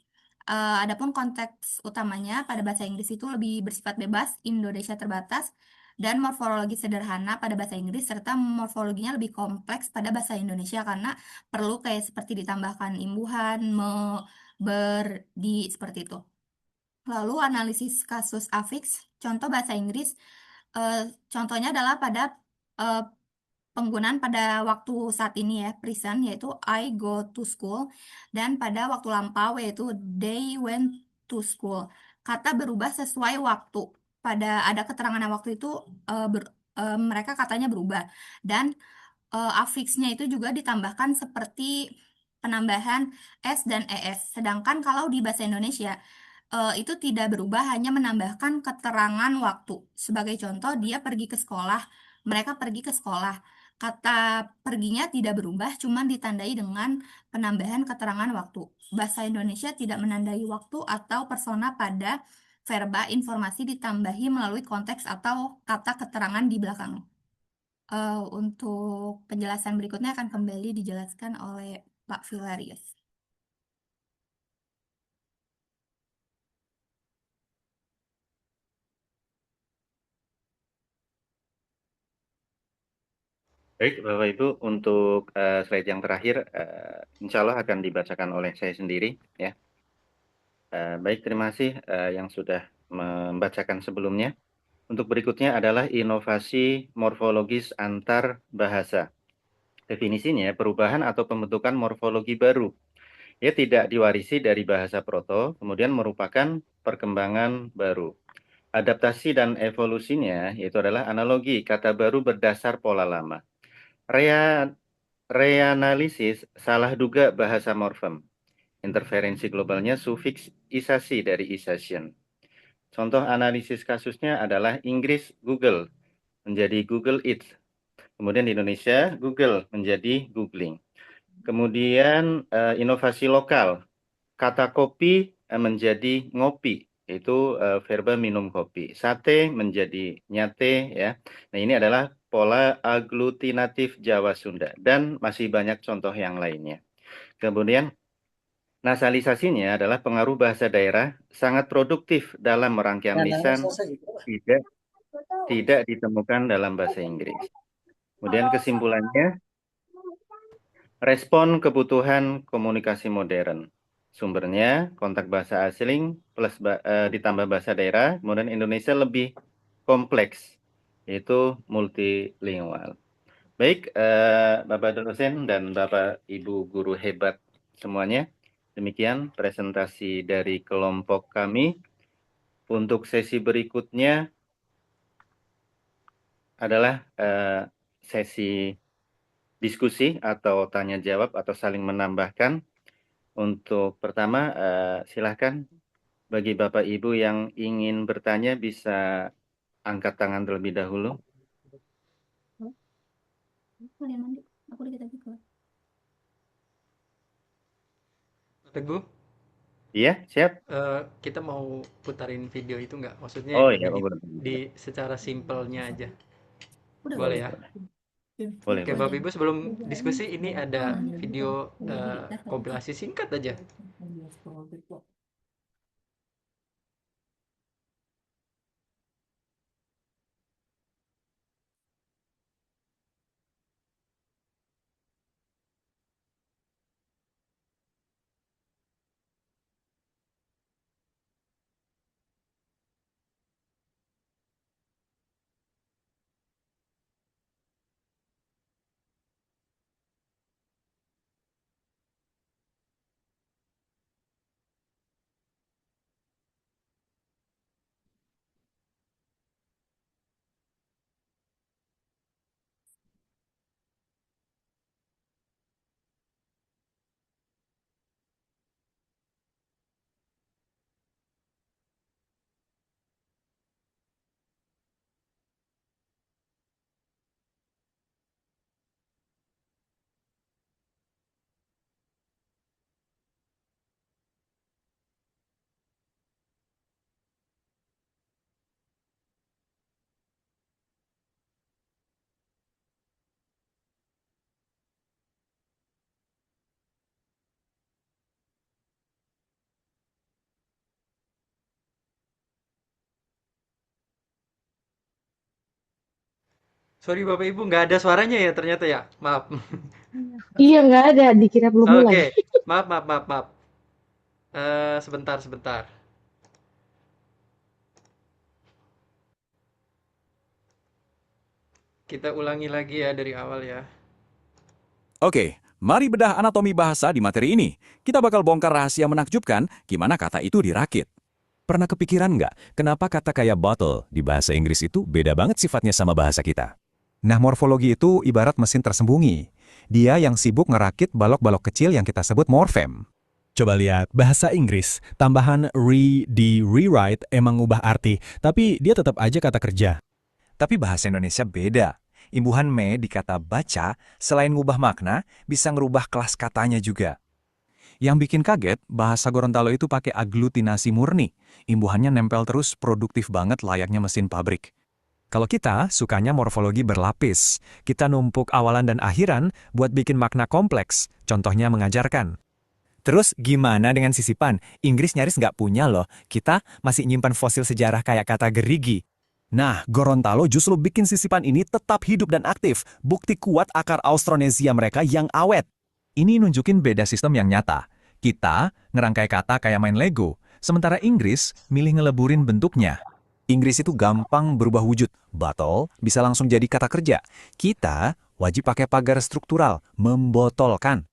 Adapun konteks utamanya pada bahasa Inggris itu lebih bersifat bebas, Indonesia terbatas, dan morfologi sederhana pada bahasa Inggris, serta morfologinya lebih kompleks pada bahasa Indonesia karena perlu kayak seperti ditambahkan imbuhan, seperti itu. Lalu analisis kasus afiks, contoh bahasa Inggris, contohnya adalah pada penggunaan pada waktu saat ini ya, present, yaitu I go to school, dan pada waktu lampau yaitu they went to school. Kata berubah sesuai waktu. Pada ada keterangan waktu itu mereka katanya berubah, dan afiksnya itu juga ditambahkan seperti penambahan s dan es. Sedangkan kalau di bahasa Indonesia itu tidak berubah, hanya menambahkan keterangan waktu. Sebagai contoh, dia pergi ke sekolah, mereka pergi ke sekolah. Kata perginya tidak berubah, cuma ditandai dengan penambahan keterangan waktu. Bahasa Indonesia tidak menandai waktu atau persona pada verba, informasi ditambahi melalui konteks atau kata keterangan di belakang. Untuk penjelasan berikutnya akan kembali dijelaskan oleh Pak Filarius. Baik, Bapak Ibu, untuk slide yang terakhir, insya Allah akan dibacakan oleh saya sendiri, ya. Baik, terima kasih yang sudah membacakan sebelumnya. Untuk berikutnya adalah inovasi morfologis antar bahasa. Definisinya, perubahan atau pembentukan morfologi baru. Ya, tidak diwarisi dari bahasa proto, kemudian merupakan perkembangan baru. Adaptasi dan evolusinya, yaitu adalah analogi kata baru berdasar pola lama. Reanalisis salah duga bahasa morfem. Interferensi globalnya sufiksisasi dari isation. Contoh analisis kasusnya adalah Inggris Google menjadi Google Eats. Kemudian di Indonesia Google menjadi Googling. Kemudian inovasi lokal. Kata kopi menjadi ngopi, yaitu verba minum kopi. Sate menjadi nyate, ya. Nah, ini adalah pola aglutinatif Jawa Sunda dan masih banyak contoh yang lainnya. Kemudian nasalisasinya adalah pengaruh bahasa daerah sangat produktif dalam merangkai lisan, tidak ditemukan dalam bahasa Inggris. Kemudian kesimpulannya, respon kebutuhan komunikasi modern. Sumbernya kontak bahasa asing plus ditambah bahasa daerah, kemudian Indonesia lebih kompleks, yaitu multilingual. Baik, Bapak dosen dan Bapak Ibu guru hebat semuanya, demikian presentasi dari kelompok kami. Untuk sesi berikutnya adalah sesi diskusi atau tanya jawab atau saling menambahkan. Untuk pertama, silahkan bagi Bapak Ibu yang ingin bertanya bisa angkat tangan terlebih dahulu. Bapak Ibu, Iya, siap. kita mau putarin video itu nggak? Maksudnya Oh iya, di secara simpelnya aja. Boleh ya? Boleh, Oke, boleh. Bapak Ibu, sebelum diskusi ini ada video kompilasi singkat aja. Sorry Bapak Ibu, nggak ada suaranya ya ternyata ya. Maaf. Iya, nggak ada, dikira belum mulai. Oke, maaf. Sebentar. Kita ulangi lagi ya dari awal ya. Oke, mari bedah anatomi bahasa di materi ini. Kita bakal bongkar rahasia menakjubkan gimana kata itu dirakit. Pernah kepikiran nggak, kenapa kata kayak bottle di bahasa Inggris itu beda banget sifatnya sama bahasa kita? Nah, morfologi itu ibarat mesin tersembunyi. Dia yang sibuk ngerakit balok-balok kecil yang kita sebut morfem. Coba lihat, bahasa Inggris, tambahan di rewrite emang ngubah arti, tapi dia tetap aja kata kerja. Tapi bahasa Indonesia beda. Imbuhan me di kata baca, selain ngubah makna, bisa ngerubah kelas katanya juga. Yang bikin kaget, bahasa Gorontalo itu pakai aglutinasi murni. Imbuhannya nempel terus, produktif banget layaknya mesin pabrik. Kalau kita sukanya morfologi berlapis, kita numpuk awalan dan akhiran buat bikin makna kompleks, contohnya mengajarkan. Terus gimana dengan sisipan? Inggris nyaris nggak punya loh, kita masih nyimpan fosil sejarah kayak kata gerigi. Nah, Gorontalo justru bikin sisipan ini tetap hidup dan aktif, bukti kuat akar Austronesia mereka yang awet. Ini nunjukin beda sistem yang nyata. Kita ngerangkai kata kayak main Lego, sementara Inggris milih ngeleburin bentuknya. Inggris itu gampang berubah wujud, botol bisa langsung jadi kata kerja. Kita wajib pakai pagar struktural, membotolkan.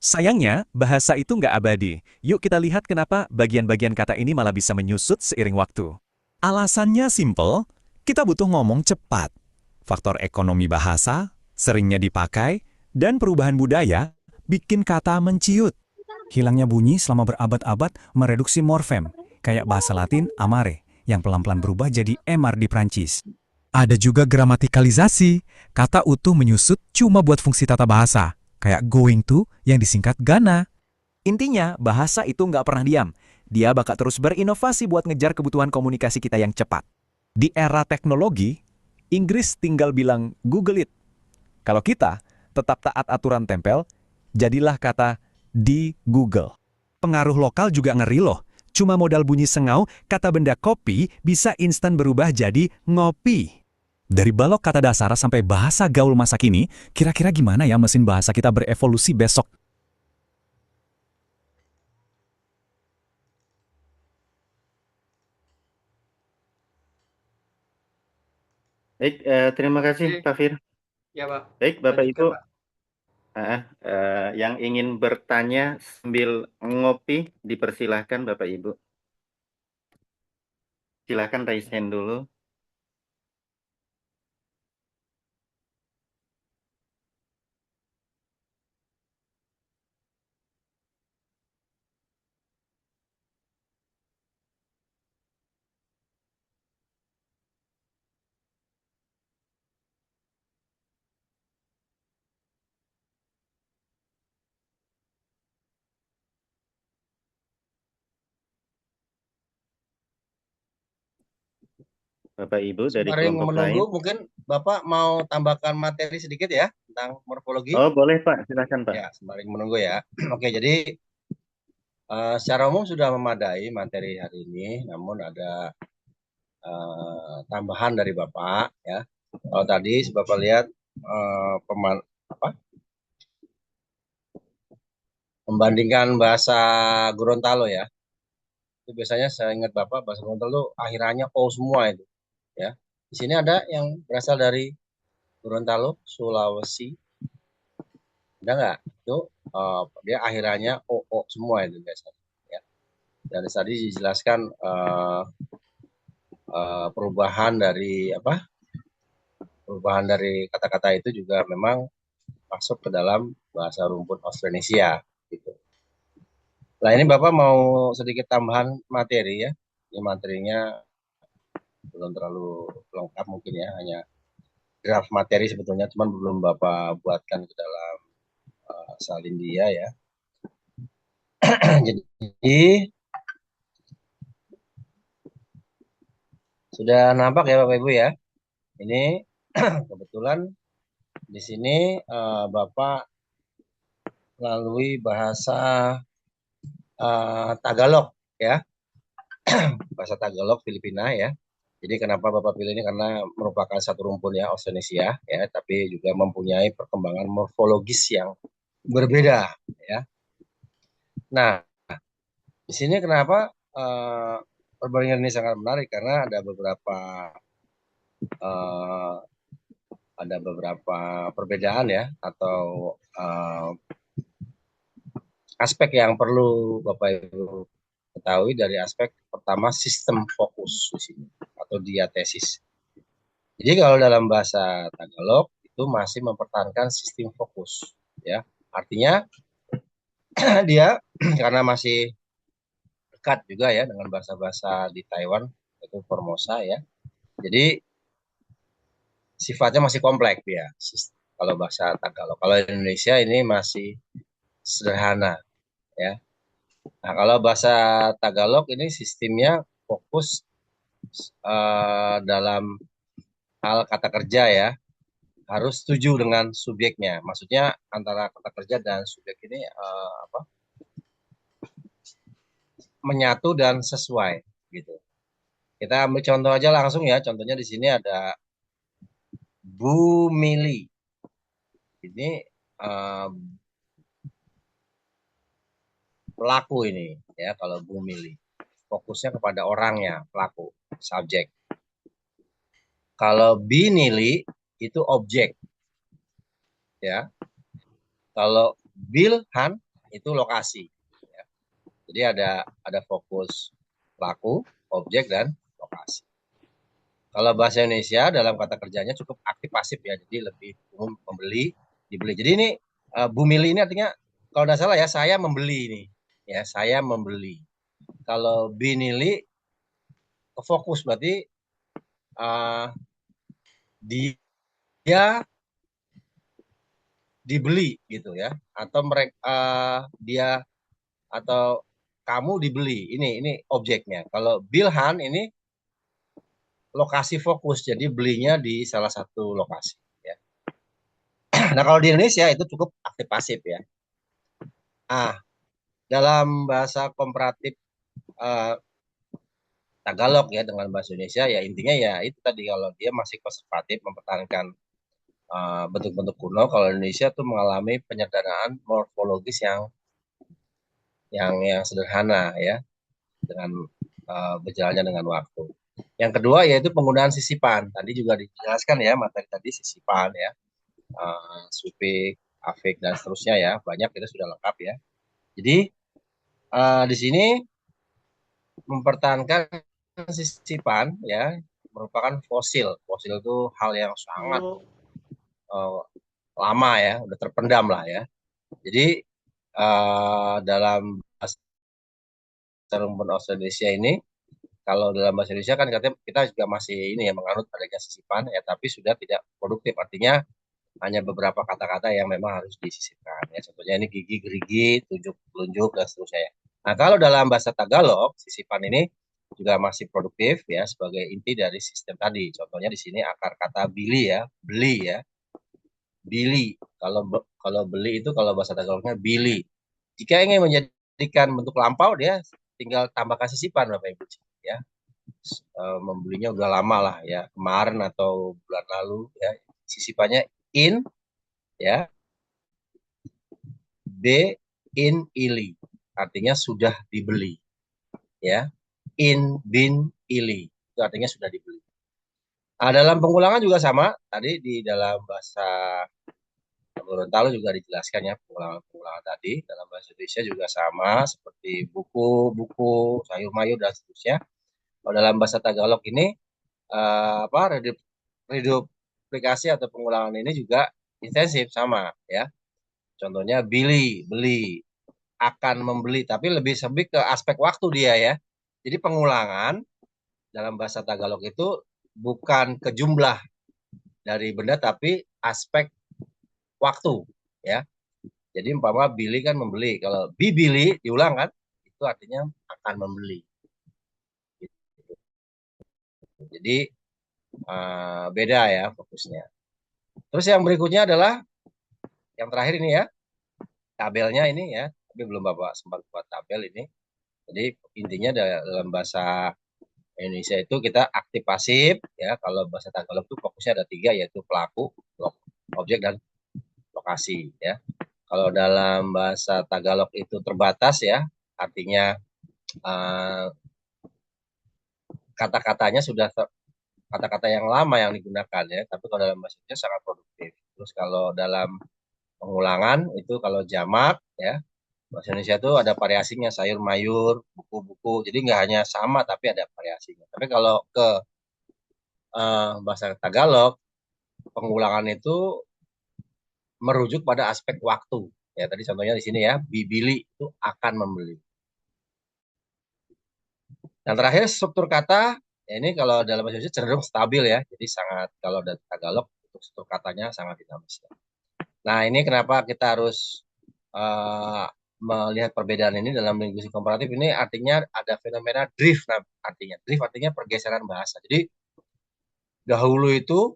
Sayangnya, bahasa itu nggak abadi. Yuk kita lihat kenapa bagian-bagian kata ini malah bisa menyusut seiring waktu. Alasannya simple, kita butuh ngomong cepat. Faktor ekonomi bahasa, seringnya dipakai, dan perubahan budaya bikin kata menciut. Hilangnya bunyi selama berabad-abad mereduksi morfem, kayak bahasa Latin amare, yang pelan-pelan berubah jadi emar di Prancis. Ada juga gramatikalisasi, kata utuh menyusut cuma buat fungsi tata bahasa, kayak going to yang disingkat gana. Intinya, bahasa itu nggak pernah diam. Dia bakal terus berinovasi buat ngejar kebutuhan komunikasi kita yang cepat. Di era teknologi, Inggris tinggal bilang Google it. Kalau kita tetap taat aturan tempel, jadilah kata di Google. Pengaruh lokal juga ngeri loh. Cuma modal bunyi sengau, kata benda kopi bisa instan berubah jadi ngopi. Dari balok kata dasar sampai bahasa gaul masa kini, kira-kira gimana ya mesin bahasa kita berevolusi besok? Baik, terima kasih Pak Fir. Ya, Pak. Baik, Bapak Lanjutkan, Ibu, Pak. yang ingin bertanya sambil ngopi, dipersilahkan Bapak Ibu. Silahkan raise hand dulu. Bapak Ibu dari Sembari kelompok menunggu, lain. mungkin Bapak mau tambahkan materi sedikit ya tentang morfologi? Oh, boleh Pak, silakan Pak. Ya, sembari menunggu ya. Oke, jadi secara umum sudah memadai materi hari ini, namun ada tambahan dari Bapak ya. Kalau tadi Bapak lihat membandingkan bahasa Gorontalo ya. Itu biasanya saya ingat Bapak bahasa Gorontalo itu akhirannya O semua itu ya. Di sini ada yang berasal dari Gorontalo, Sulawesi. Ada nggak? Itu dia akhirannya O semua itu biasanya ya. Dan tadi dijelaskan perubahan dari perubahan dari kata-kata itu juga memang masuk ke dalam bahasa rumpun Austronesia gitu. Nah, ini Bapak mau sedikit tambahan materi ya. Ini materinya belum terlalu lengkap mungkin ya, hanya draft materi sebetulnya, cuman belum Bapak buatkan ke dalam salin dia ya. Jadi sudah nampak ya Bapak Ibu ya. Ini kebetulan di sini Bapak melalui bahasa Tagalog ya. Bahasa Tagalog Filipina ya. Jadi kenapa Bapak pilih ini karena merupakan satu rumpun ya Austronesia ya, tapi juga mempunyai perkembangan morfologis yang berbeda ya. Nah, di sini kenapa perbandingan ini sangat menarik karena ada beberapa perbedaan ya atau aspek yang perlu Bapak Ibu ketahui. Dari aspek pertama sistem fokus di sini atau diatesis. Jadi kalau dalam bahasa Tagalog itu masih mempertahankan sistem fokus ya. Artinya dia karena masih dekat juga ya dengan bahasa-bahasa di Taiwan, itu Formosa ya. Jadi sifatnya masih kompleks dia. Kalau bahasa Tagalog, kalau Indonesia ini masih sederhana ya. Nah, kalau bahasa Tagalog ini sistemnya fokus dalam hal kata kerja ya, harus setuju dengan subjeknya. Maksudnya antara kata kerja dan subjek ini menyatu dan sesuai gitu. Kita ambil contoh aja langsung ya. Contohnya di sini ada Bu Mili. Ini pelaku ini ya, kalau Bu Mili. Fokusnya kepada orangnya, pelaku, subjek. Kalau Binili itu objek. Ya. Kalau Bilhan itu lokasi. Ya. Jadi ada fokus pelaku, objek dan lokasi. Kalau bahasa Indonesia dalam kata kerjanya cukup aktif pasif ya, jadi lebih umum membeli, dibeli. Jadi ini Bu Mili ini artinya kalau tidak salah ya, saya membeli ini. Ya, saya membeli. Kalau Binili fokus berarti dia dibeli gitu ya, atau mereka dia atau kamu dibeli. Ini objeknya. Kalau Bilhan ini lokasi fokus, jadi belinya di salah satu lokasi ya. Nah, kalau di Indonesia itu cukup aktif pasif ya. Dalam bahasa komparatif Tagalog ya dengan bahasa Indonesia ya, intinya ya itu tadi, kalau dia masih konservatif mempertahankan bentuk-bentuk kuno. Kalau Indonesia tuh mengalami penyederhanaan morfologis yang sederhana ya, dengan berjalannya dengan waktu. Yang kedua yaitu penggunaan sisipan. Tadi juga dijelaskan ya materi tadi, sisipan ya, sufik, afik dan seterusnya ya, banyak, kita sudah lengkap ya. Jadi di sini mempertahankan sisipan ya merupakan fosil. Fosil itu hal yang sangat lama ya, udah terpendam lah ya. Jadi dalam bahasa rumpun Indonesia ini, kalau dalam bahasa Indonesia kan katanya kita juga masih ini ya, menganut adanya sisipan ya, tapi sudah tidak produktif, artinya hanya beberapa kata-kata yang memang harus disisipkan ya. Contohnya ini gigi, gerigi, tunjuk, telunjuk dan seterusnya ya. Nah, kalau dalam bahasa Tagalog, sisipan ini juga masih produktif ya sebagai inti dari sistem tadi. Contohnya di sini akar kata bili ya, beli ya. Bili. Kalau beli itu kalau bahasa Tagalognya bili. Jika ingin menjadikan bentuk lampau, dia tinggal tambahkan sisipan Bapak Ibu ya. Membelinya udah lama lah ya, kemarin atau bulan lalu ya. Sisipannya in ya, B in ili, artinya sudah dibeli ya. In bin ili itu artinya sudah dibeli. Dalam pengulangan juga sama, tadi di dalam bahasa Gorontalo juga dijelaskan ya, pengulangan tadi. Dalam bahasa Indonesia juga sama, seperti buku, sayur mayur dan seterusnya. Kalau dalam bahasa Tagalog ini reduplikasi atau pengulangan ini juga intensif sama ya. Contohnya beli, akan membeli, tapi lebih ke aspek waktu dia ya. Jadi pengulangan dalam bahasa Tagalog itu bukan ke jumlah dari benda, tapi aspek waktu ya. Jadi umpama bili kan membeli, kalau bibili diulang kan, itu artinya akan membeli. Jadi beda ya fokusnya. Terus yang berikutnya adalah yang terakhir ini ya, tabelnya ini ya, tapi belum Bapak sempat buat tabel ini. Jadi intinya dalam bahasa Indonesia itu kita aktif pasif ya. Kalau bahasa Tagalog itu fokusnya ada 3, yaitu pelaku, objek dan lokasi ya. Kalau dalam bahasa Tagalog itu terbatas ya, artinya kata-katanya sudah kata-kata yang lama yang digunakan ya, tapi kalau dalam bahasa Indonesia sangat produktif. Terus kalau dalam pengulangan itu kalau jamak ya, bahasa Indonesia itu ada variasinya, sayur mayur, buku-buku. Jadi nggak hanya sama tapi ada variasinya. Tapi kalau ke bahasa Tagalog, pengulangan itu merujuk pada aspek waktu Ya, tadi contohnya di sini ya, bibili itu akan membeli. Yang terakhir struktur kata, ya ini kalau dalam bahasa Indonesia cenderung stabil ya. Jadi sangat kalau dari Tagalog untuk struktur katanya sangat dinamis. Nah, ini kenapa kita harus melihat perbedaan ini dalam linguistik komparatif ini artinya ada fenomena drift. Nah, drift artinya pergeseran bahasa. Jadi dahulu itu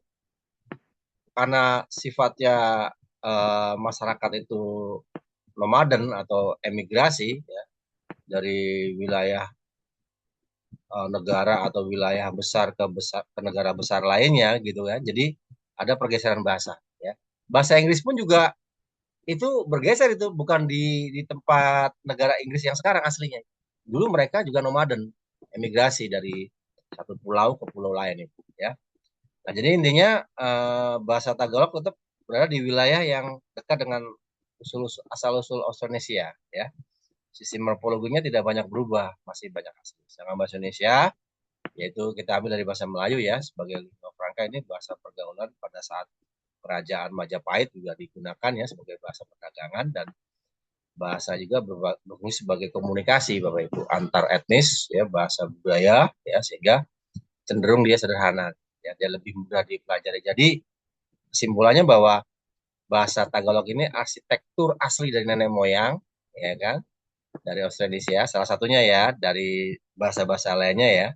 karena sifatnya masyarakat itu nomaden atau emigrasi ya, dari wilayah negara atau wilayah besar ke negara besar lainnya gitu kan. Jadi ada pergeseran bahasa ya. Bahasa Inggris pun juga itu bergeser, itu bukan di tempat negara Inggris yang sekarang aslinya. Dulu mereka juga nomaden, emigrasi dari satu pulau ke pulau lain itu ya. Nah, jadi intinya bahasa Tagalog tetap berada di wilayah yang dekat dengan asal-usul Austronesia ya. Sistem morfologinya tidak banyak berubah, masih banyak asli. Sedangkan bahasa Indonesia, yaitu kita ambil dari bahasa Melayu ya, sebagai lingua franca, ini bahasa pergaulan pada saat kerajaan Majapahit juga digunakan ya sebagai bahasa perdagangan, dan bahasa juga berfungsi sebagai komunikasi Bapak Ibu antar etnis ya, bahasa budaya ya, sehingga cenderung dia sederhana ya, dia lebih mudah dipelajari. Jadi kesimpulannya bahwa bahasa Tagalog ini arsitektur asli dari nenek moyang ya kan, dari Australia salah satunya ya, dari bahasa-bahasa lainnya ya.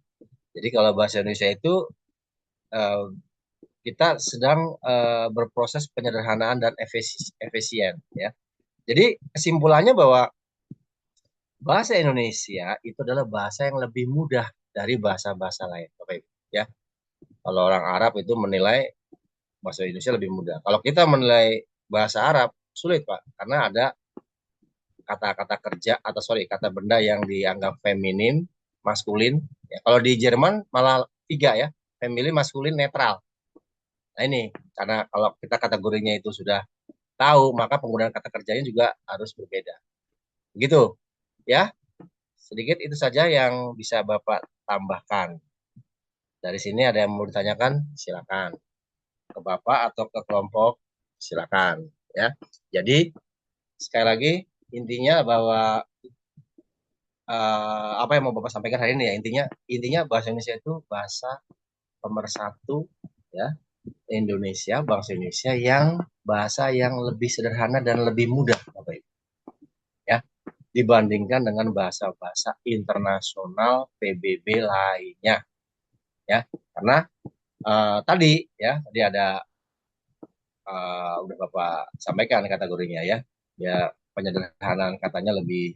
Jadi kalau bahasa Indonesia itu kita sedang berproses penyederhanaan dan efisien ya. Jadi kesimpulannya bahwa bahasa Indonesia itu adalah bahasa yang lebih mudah dari bahasa-bahasa lain, Bapak Ibu ya. Kalau orang Arab itu menilai bahasa Indonesia lebih mudah. Kalau kita menilai bahasa Arab sulit, Pak, karena ada kata-kata kerja atau kata benda yang dianggap feminin, maskulin. Ya, kalau di Jerman malah 3 ya, feminin, maskulin, netral. Nah ini, karena kalau kita kategorinya itu sudah tahu, maka penggunaan kata kerjanya juga harus berbeda. Begitu, ya. Sedikit itu saja yang bisa Bapak tambahkan. Dari sini ada yang mau ditanyakan, silakan. Ke Bapak atau ke kelompok, silakan. Ya. Jadi, sekali lagi, intinya bahwa apa yang mau Bapak sampaikan hari ini ya, intinya bahasa Indonesia itu bahasa pemersatu ya, Indonesia, bangsa Indonesia, yang bahasa yang lebih sederhana dan lebih mudah Bapak Ibu ya, dibandingkan dengan bahasa-bahasa internasional PBB lainnya ya. Karena tadi ada udah Bapak sampaikan kategorinya ya, penyederhanaan katanya lebih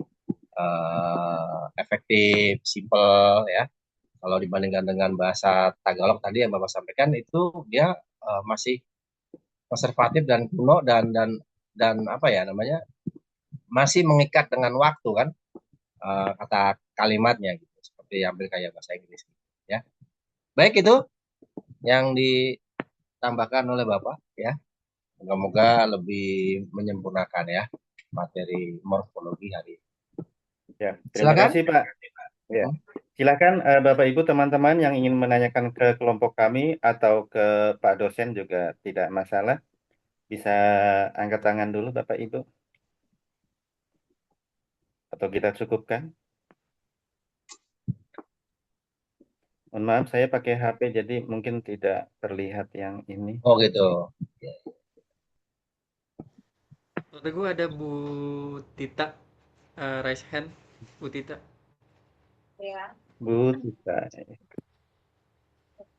efektif, simple ya. Kalau dibandingkan dengan bahasa Tagalog tadi yang Bapak sampaikan, itu dia masih konservatif dan kuno dan apa ya namanya, masih mengikat dengan waktu kan, kata kalimatnya gitu, seperti hampir kayak bahasa Inggris ya. Baik, itu yang ditambahkan oleh Bapak ya. Semoga lebih menyempurnakan ya materi morfologi hari ini. Ya, terima Silakan. kasih Pak. Ya. Silakan Bapak Ibu teman-teman yang ingin menanyakan ke kelompok kami atau ke Pak dosen juga tidak masalah. Bisa angkat tangan dulu Bapak Ibu. Atau kita cukupkan? Mohon maaf, saya pakai HP jadi mungkin tidak terlihat yang ini. Oh gitu. Gue ada Bu Tita, raise hand, Bu Tita. Ya, Bu Tita.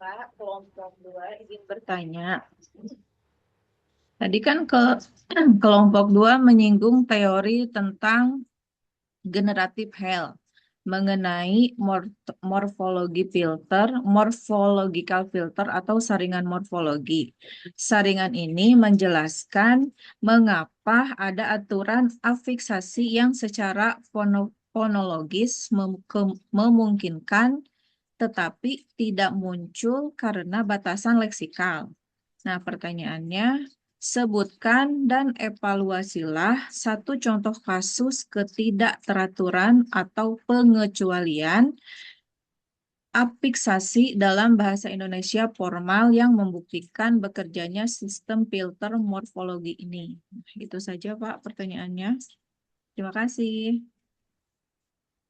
Pak, kelompok 2 izin bertanya. Tadi kan kelompok 2 menyinggung teori tentang generative health mengenai morphological filter atau saringan morfologi. Saringan ini menjelaskan mengapa ada aturan afiksasi yang secara fonologis memungkinkan tetapi tidak muncul karena batasan leksikal. Nah, pertanyaannya, sebutkan dan evaluasilah satu contoh kasus ketidakteraturan atau pengecualian afiksasi dalam bahasa Indonesia formal yang membuktikan bekerjanya sistem filter morfologi ini. Itu saja, Pak, pertanyaannya. Terima kasih.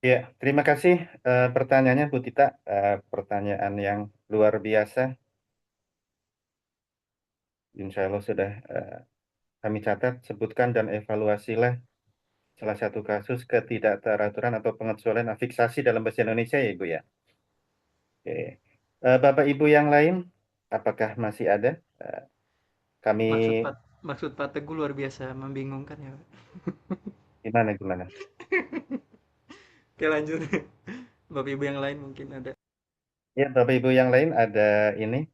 Ya, terima kasih pertanyaannya Bu Tita. Pertanyaan yang luar biasa. Insya Allah sudah kami catat, sebutkan dan evaluasilah salah satu kasus ketidakteraturan atau pengecualian afiksasi dalam bahasa Indonesia ya Ibu ya. Oke. Bapak Ibu yang lain, apakah masih ada? Kami Maksud Pak Teguh luar biasa membingungkan ya, Pak. gimana? Oke, lanjut. Bapak Ibu yang lain mungkin ada. Ya, Bapak Ibu yang lain ada ini.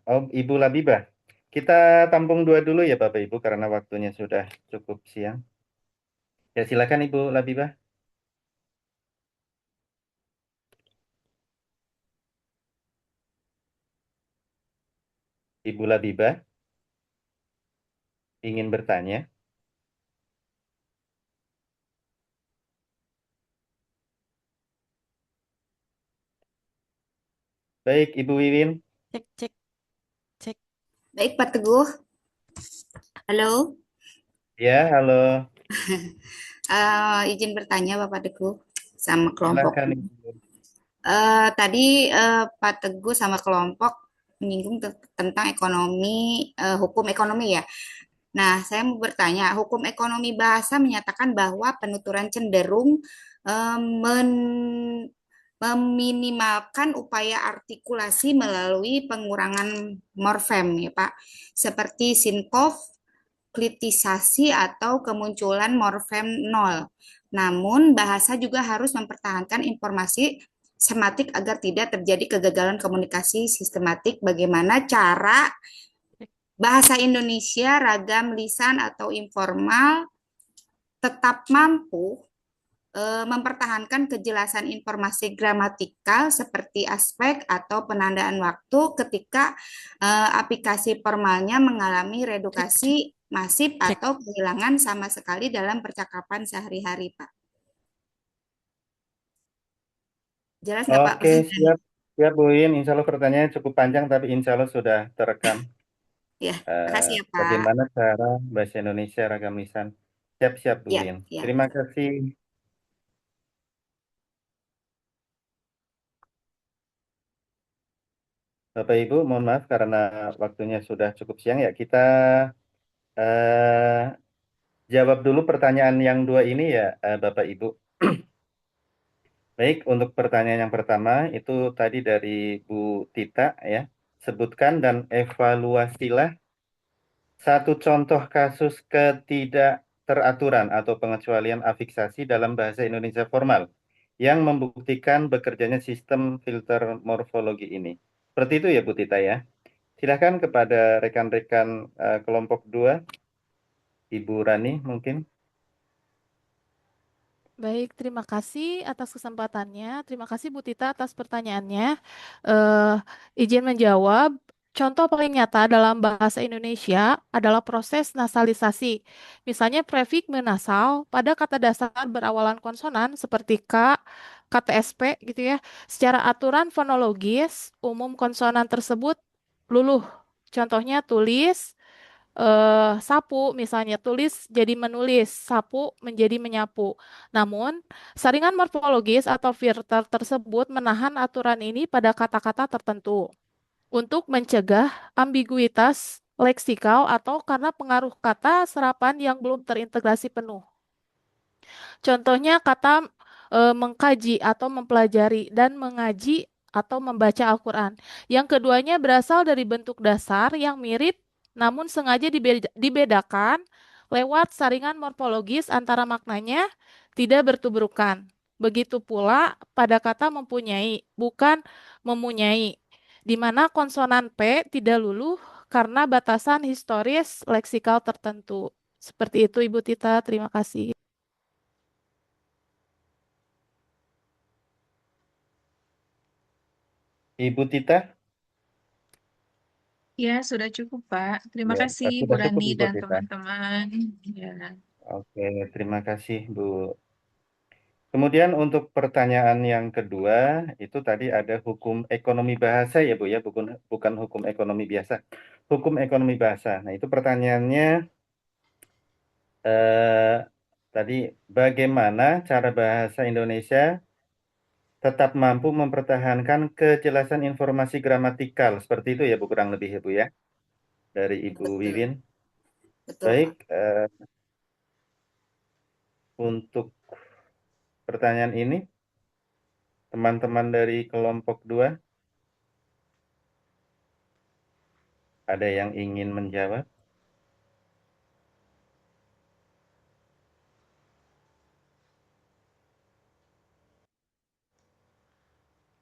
Ibu Labibah. Kita tampung dua dulu ya Bapak Ibu karena waktunya sudah cukup siang. Ya, silakan Ibu Labibah. Ibu Labibah ingin bertanya. Baik, Ibu Wiwin. Cek. Baik, Pak Teguh. Halo. Ya, halo. Izin bertanya Bapak Teguh sama kelompok. Silakan Ibu. Tadi Pak Teguh sama kelompok menyinggung tentang ekonomi, hukum ekonomi ya. Nah, saya mau bertanya, hukum ekonomi bahasa menyatakan bahwa penuturan cenderung meminimalkan upaya artikulasi melalui pengurangan morfem ya Pak, seperti sinkop, klitisasi atau kemunculan morfem nol. Namun, bahasa juga harus mempertahankan informasi sematik agar tidak terjadi kegagalan komunikasi sistematik. Bagaimana cara bahasa Indonesia ragam lisan atau informal tetap mampu mempertahankan kejelasan informasi gramatikal seperti aspek atau penandaan waktu ketika aplikasi formalnya mengalami redukasi masif atau kehilangan sama sekali dalam percakapan sehari-hari, Pak. Jelas nggak, Pak? Oke, siap. Siap, Bu Win. Insya Allah pertanyaannya cukup panjang, tapi insya Allah sudah terekam. Ya, makasih ya, Pak. Bagaimana cara bahasa Indonesia ragam lisan? Siap-siap, Bu Win. Ya. Terima kasih. Bapak Ibu, mohon maaf karena waktunya sudah cukup siang ya. Kita jawab dulu pertanyaan yang dua ini ya, Bapak Ibu. Baik, untuk pertanyaan yang pertama itu tadi dari Bu Tita ya. Sebutkan dan evaluasilah satu contoh kasus ketidakteraturan atau pengecualian afiksasi dalam bahasa Indonesia formal yang membuktikan bekerjanya sistem filter morfologi ini. Seperti itu ya Bu Tita ya. Silakan kepada rekan-rekan kelompok 2, Ibu Rani mungkin. Baik, terima kasih atas kesempatannya. Terima kasih Bu Tita atas pertanyaannya. Izin menjawab. Contoh paling nyata dalam bahasa Indonesia adalah proses nasalisasi. Misalnya prefix menasal pada kata dasar berawalan konsonan seperti K, KTSP gitu ya. Secara aturan fonologis, umum konsonan tersebut luluh. Contohnya tulis, sapu misalnya tulis jadi menulis, sapu menjadi menyapu. Namun, saringan morfologis atau filter tersebut menahan aturan ini pada kata-kata tertentu untuk mencegah ambiguitas leksikal atau karena pengaruh kata serapan yang belum terintegrasi penuh. Contohnya kata mengkaji atau mempelajari dan mengaji atau membaca Al-Quran. Yang keduanya berasal dari bentuk dasar yang mirip namun sengaja dibedakan lewat saringan morfologis antara maknanya tidak bertubrukan. Begitu pula pada kata mempunyai, bukan mempunyai, di mana konsonan P tidak luluh karena batasan historis leksikal tertentu. Seperti itu Ibu Tita, terima kasih. Ibu Tita. Ya, sudah cukup, Pak. Terima Ya, kasih Bu sudah cukup Rani Ibu dan Tita. teman-teman. Ya. Oke, terima kasih Bu Kemudian untuk pertanyaan yang kedua, itu tadi ada hukum ekonomi bahasa ya Bu ya, bukan hukum ekonomi biasa. Hukum ekonomi bahasa. Nah itu pertanyaannya tadi bagaimana cara bahasa Indonesia tetap mampu mempertahankan kejelasan informasi gramatikal. Seperti itu ya Bu, kurang lebih ya Bu ya, dari Ibu Betul, Wiwin. betul Baik, Pak. untuk pertanyaan ini, teman-teman dari kelompok 2, ada yang ingin menjawab?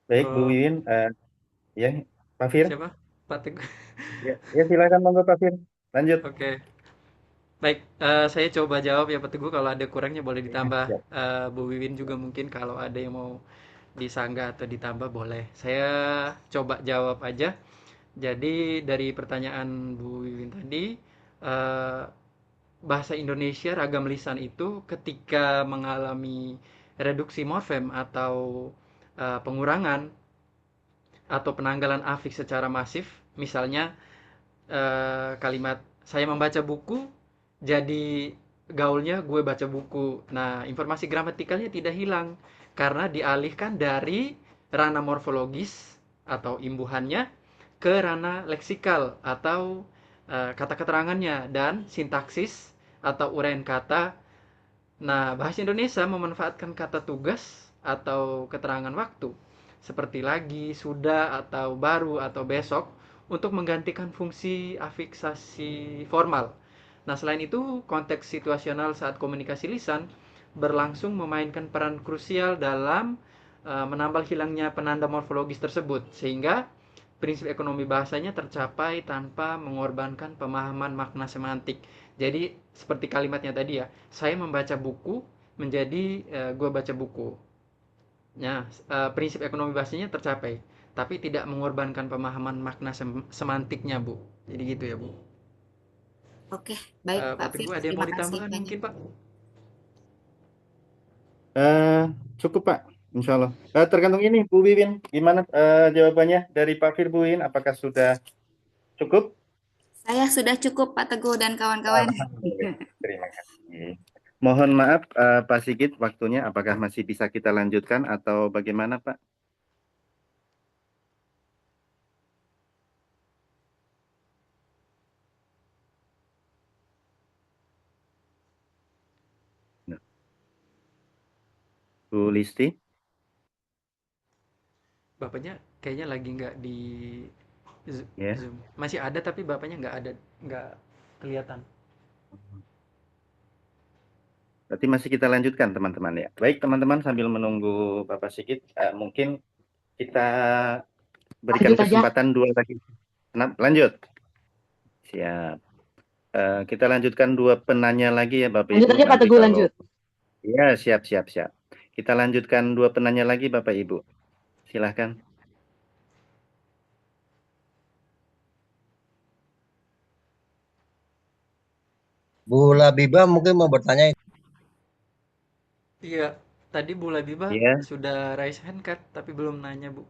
Baik, Bu Wiwin, ya, Pak Fir. Siapa? Pak Teguh. Ya, silakan monggo Pak Fir. Lanjut. Oke. Baik, saya coba jawab ya Pak Teguh. Kalau ada kurangnya boleh Ya, ditambah. siap. Bu Wiwin juga mungkin kalau ada yang mau disanggah atau ditambah boleh. Saya coba jawab aja. Jadi dari pertanyaan Bu Wiwin tadi, eh, bahasa Indonesia ragam lisan itu ketika mengalami reduksi morfem atau pengurangan atau penanggalan afiks secara masif, misalnya kalimat saya membaca buku jadi gaulnya gue baca buku. Nah, informasi gramatikalnya tidak hilang karena dialihkan dari ranah morfologis atau imbuhannya ke ranah leksikal atau kata keterangannya dan sintaksis atau uraian kata. Nah, bahasa Indonesia memanfaatkan kata tugas atau keterangan waktu seperti lagi, sudah, atau baru, atau besok untuk menggantikan fungsi afiksasi formal. Nah, selain itu, konteks situasional saat komunikasi lisan berlangsung memainkan peran krusial dalam menambal hilangnya penanda morfologis tersebut, sehingga prinsip ekonomi bahasanya tercapai tanpa mengorbankan pemahaman makna semantik. Jadi, seperti kalimatnya tadi ya, saya membaca buku menjadi gue baca buku. Nah, prinsip ekonomi bahasanya tercapai, tapi tidak mengorbankan pemahaman makna semantiknya, Bu. Jadi gitu ya, Bu. Oke, baik Pak Pak Fir, Teguh, ada yang terima mau kasih ditambahkan banyak. mungkin, Pak? Cukup Pak, Insya Allah. Tergantung ini Bu Wiwin, gimana jawabannya dari Pak Fir Bu Wiwin? Apakah sudah cukup? Saya sudah cukup Pak Teguh dan kawan-kawan. Alhamdulillah. Terima kasih. Mohon maaf Pak Sigit, waktunya apakah masih bisa kita lanjutkan atau bagaimana Pak? Bu Listi? Bapaknya kayaknya lagi nggak di Ya. Zoom. Masih ada tapi bapaknya nggak ada, nggak kelihatan. Berarti masih kita lanjutkan teman-teman ya. Baik teman-teman, sambil menunggu Bapak Sigit, mungkin kita berikan Lanjut aja. kesempatan dua lagi. Lanjut. Siap. Kita lanjutkan dua penanya lagi ya Bapak Lanjut Ibu. aja Pak Nanti Teguh, kalau lanjut. ya siap. Kita lanjutkan dua penanya lagi Bapak Ibu. Silahkan. Bu Labibah mungkin mau bertanya. Iya, tadi Bu Labibah Iya. sudah raise hand kan, tapi belum nanya, Bu.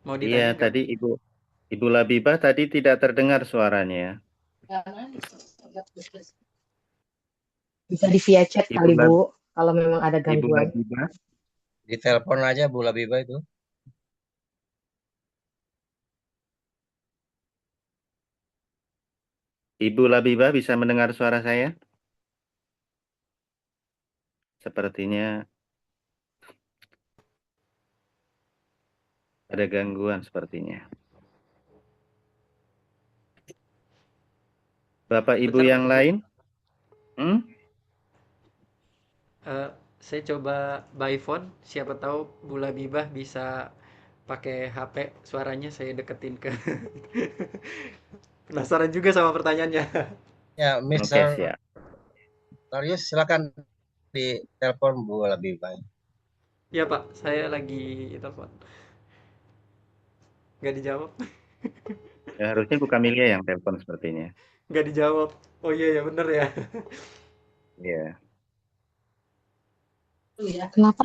Mau Iya, ditanya nggak, tadi Bu? Ibu Labibah tadi tidak terdengar suaranya. Bisa di via chat Ibu kali, Lab, Bu, kalau memang ada Ibu gangguan. Labibah. Ditelepon aja Bu Labibah itu. Ibu Labibah bisa mendengar suara saya? Sepertinya ada gangguan sepertinya. Bapak Ibu Bentar, Pak yang Teguh. lain? Eh, saya coba by phone, siapa tahu Bu Labibah bisa pakai HP, suaranya saya deketin ke. Penasaran juga sama pertanyaannya. Ya, Oke, Mr. siap. Darius silakan di telepon Bu Labibah. Iya Pak, saya lagi telepon. Nggak dijawab. Ya, harusnya Bu Kamilia yang telepon sepertinya. Nggak dijawab. Oh iya ya bener ya. Iya. Kenapa?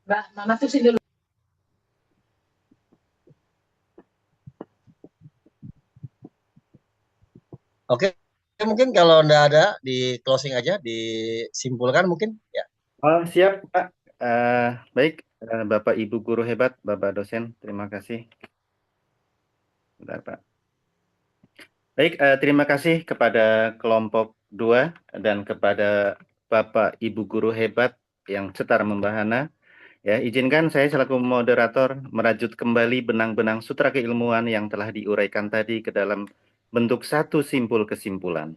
Mbak, Mama tuh sih dulu. Oke, mungkin kalau enggak ada di closing aja, disimpulkan mungkin ya. Oh, siap, Pak. Baik, Bapak Ibu guru hebat, Bapak dosen, terima kasih. Bentar, Pak. Baik, terima kasih kepada kelompok 2 dan kepada Bapak Ibu guru hebat yang cetar membahana. Ya, izinkan saya selaku moderator merajut kembali benang-benang sutra keilmuan yang telah diuraikan tadi ke dalam bentuk satu simpul kesimpulan.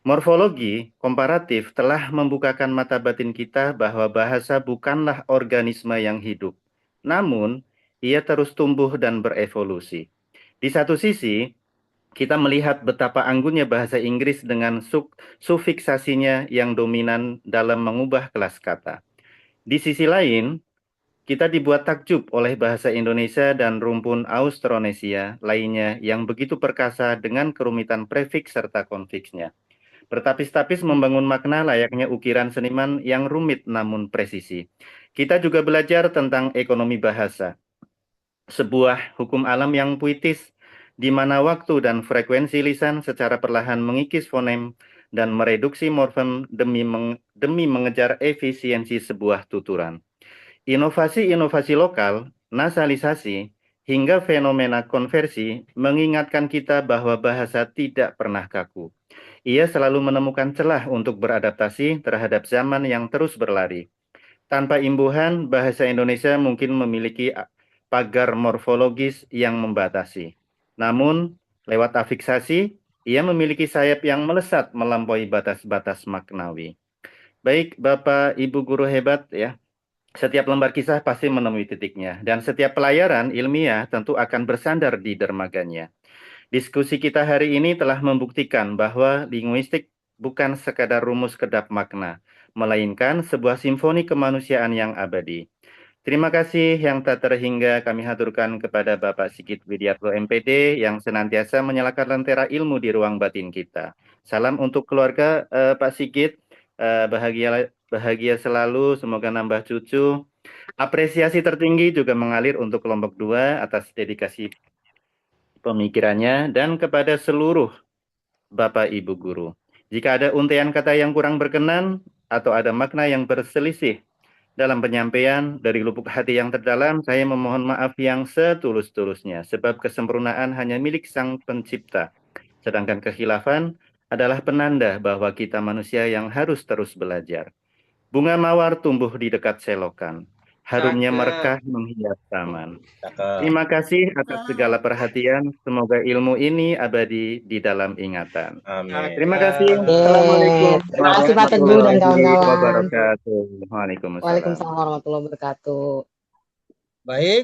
Morfologi komparatif telah membukakan mata batin kita bahwa bahasa bukanlah organisme yang hidup. Namun, ia terus tumbuh dan berevolusi. Di satu sisi, kita melihat betapa anggunnya bahasa Inggris dengan sufiksasinya yang dominan dalam mengubah kelas kata. Di sisi lain, kita dibuat takjub oleh bahasa Indonesia dan rumpun Austronesia lainnya yang begitu perkasa dengan kerumitan prefiks serta konfiksnya. Bertapis-tapis membangun makna layaknya ukiran seniman yang rumit namun presisi. Kita juga belajar tentang ekonomi bahasa, sebuah hukum alam yang puitis, di mana waktu dan frekuensi lisan secara perlahan mengikis fonem dan mereduksi morfem demi mengejar efisiensi sebuah tuturan. Inovasi-inovasi lokal, nasalisasi, hingga fenomena konversi mengingatkan kita bahwa bahasa tidak pernah kaku. Ia selalu menemukan celah untuk beradaptasi terhadap zaman yang terus berlari. Tanpa imbuhan, bahasa Indonesia mungkin memiliki pagar morfologis yang membatasi. Namun, lewat afiksasi, ia memiliki sayap yang melesat melampaui batas-batas maknawi. Baik, Bapak Ibu guru hebat ya. Setiap lembar kisah pasti menemui titiknya, dan setiap pelayaran ilmiah tentu akan bersandar di dermaganya. Diskusi kita hari ini telah membuktikan bahwa linguistik bukan sekadar rumus kedap makna, melainkan sebuah simfoni kemanusiaan yang abadi. Terima kasih yang tak terhingga kami haturkan kepada Bapak Sigit Widiarto MPD yang senantiasa menyalakan lentera ilmu di ruang batin kita. Salam untuk keluarga Pak Sigit, bahagia selalu, semoga nambah cucu. Apresiasi tertinggi juga mengalir untuk kelompok 2 atas dedikasi pemikirannya dan kepada seluruh Bapak Ibu guru. Jika ada untaian kata yang kurang berkenan atau ada makna yang berselisih dalam penyampaian dari lubuk hati yang terdalam, saya memohon maaf yang setulus-tulusnya, sebab kesempurnaan hanya milik Sang Pencipta, sedangkan kekhilafan adalah penanda bahwa kita manusia yang harus terus belajar. Bunga mawar tumbuh di dekat selokan, harumnya merekah menghias taman. Terima kasih atas segala perhatian. Semoga ilmu ini abadi di dalam ingatan. Amin. Terima kasih. Assalamualaikum Terima kasih Pak Teguh dan warahmatullahi kawan-kawan. wabarakatuh. Waalaikumsalam. Waalaikumsalam warahmatullahi wabarakatuh. Baik,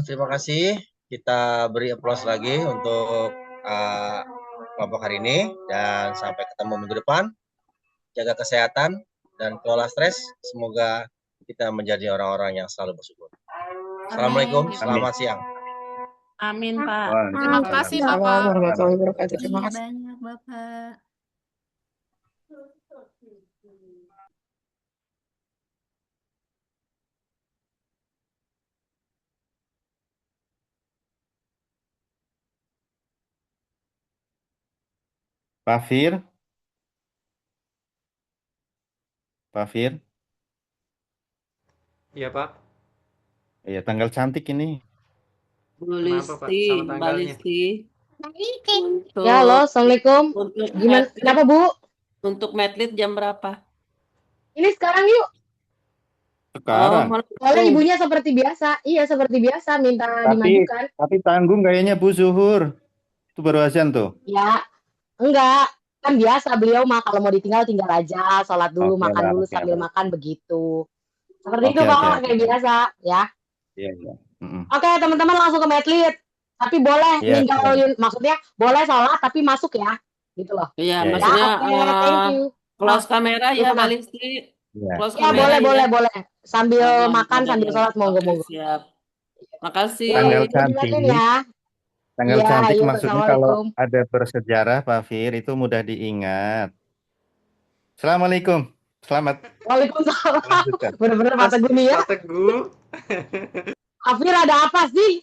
terima kasih. Kita beri aplaus lagi untuk kelompok hari ini dan sampai ketemu minggu depan. Jaga kesehatan dan kelola stres. Semoga kita menjadi orang-orang yang selalu bersyukur. Assalamualaikum, selamat siang. Amin, Pak. Terima kasih, Bapak. Assalamualaikum warahmatullahi wabarakatuh. Terima kasih. banyak, Bapak. Pak Fir. Pak Fir. Iya, Pak. Iya, tanggal cantik ini. Kenapa, Pak? Listi, Sama Mbak tanggalnya. Listi. Ya, halo, Assalamualaikum. Untuk Gimana? medlit, Kenapa, Bu? untuk medlit jam berapa? Ini sekarang yuk. Sekarang. Soalnya ibunya seperti biasa. Iya, seperti biasa minta dimajukan. Tapi tanggung kayaknya Bu Zuhur. Itu baru azan tuh. Ya, enggak. Kan biasa beliau mah kalau mau ditinggal tinggal aja, sholat dulu, Oke makan lah, dulu oke sambil lah. makan begitu. Seperti itu Oke, Pak, oke, kayak oke. biasa ya. Iya, iya. Oke, teman-teman langsung ke medlit. Tapi boleh Iya, ninggalin, maksudnya boleh sholat tapi masuk ya. Gitu loh. Iya, Iya, maksudnya Oke, thank you. close kamera ya, Gimana? Mbak Listi. Iya. Close Ya, kamera boleh, ya. boleh, boleh. Sambil Boleh, makan, boleh, sambil boleh. sholat, Oke, monggo-monggo. siap. Makasih. Tanggal Udah dimatiin cantik. ya. Tanggal Iya, cantik iya, maksudnya kalau Assalamualaikum. ada bersejarah, Pak Fir, itu mudah diingat. Assalamualaikum. Selamat Waalaikumsalam. melanjutkan. Bener-bener Pak Mas Teguh nih ya. Pak Teguh. Afir ada apa sih?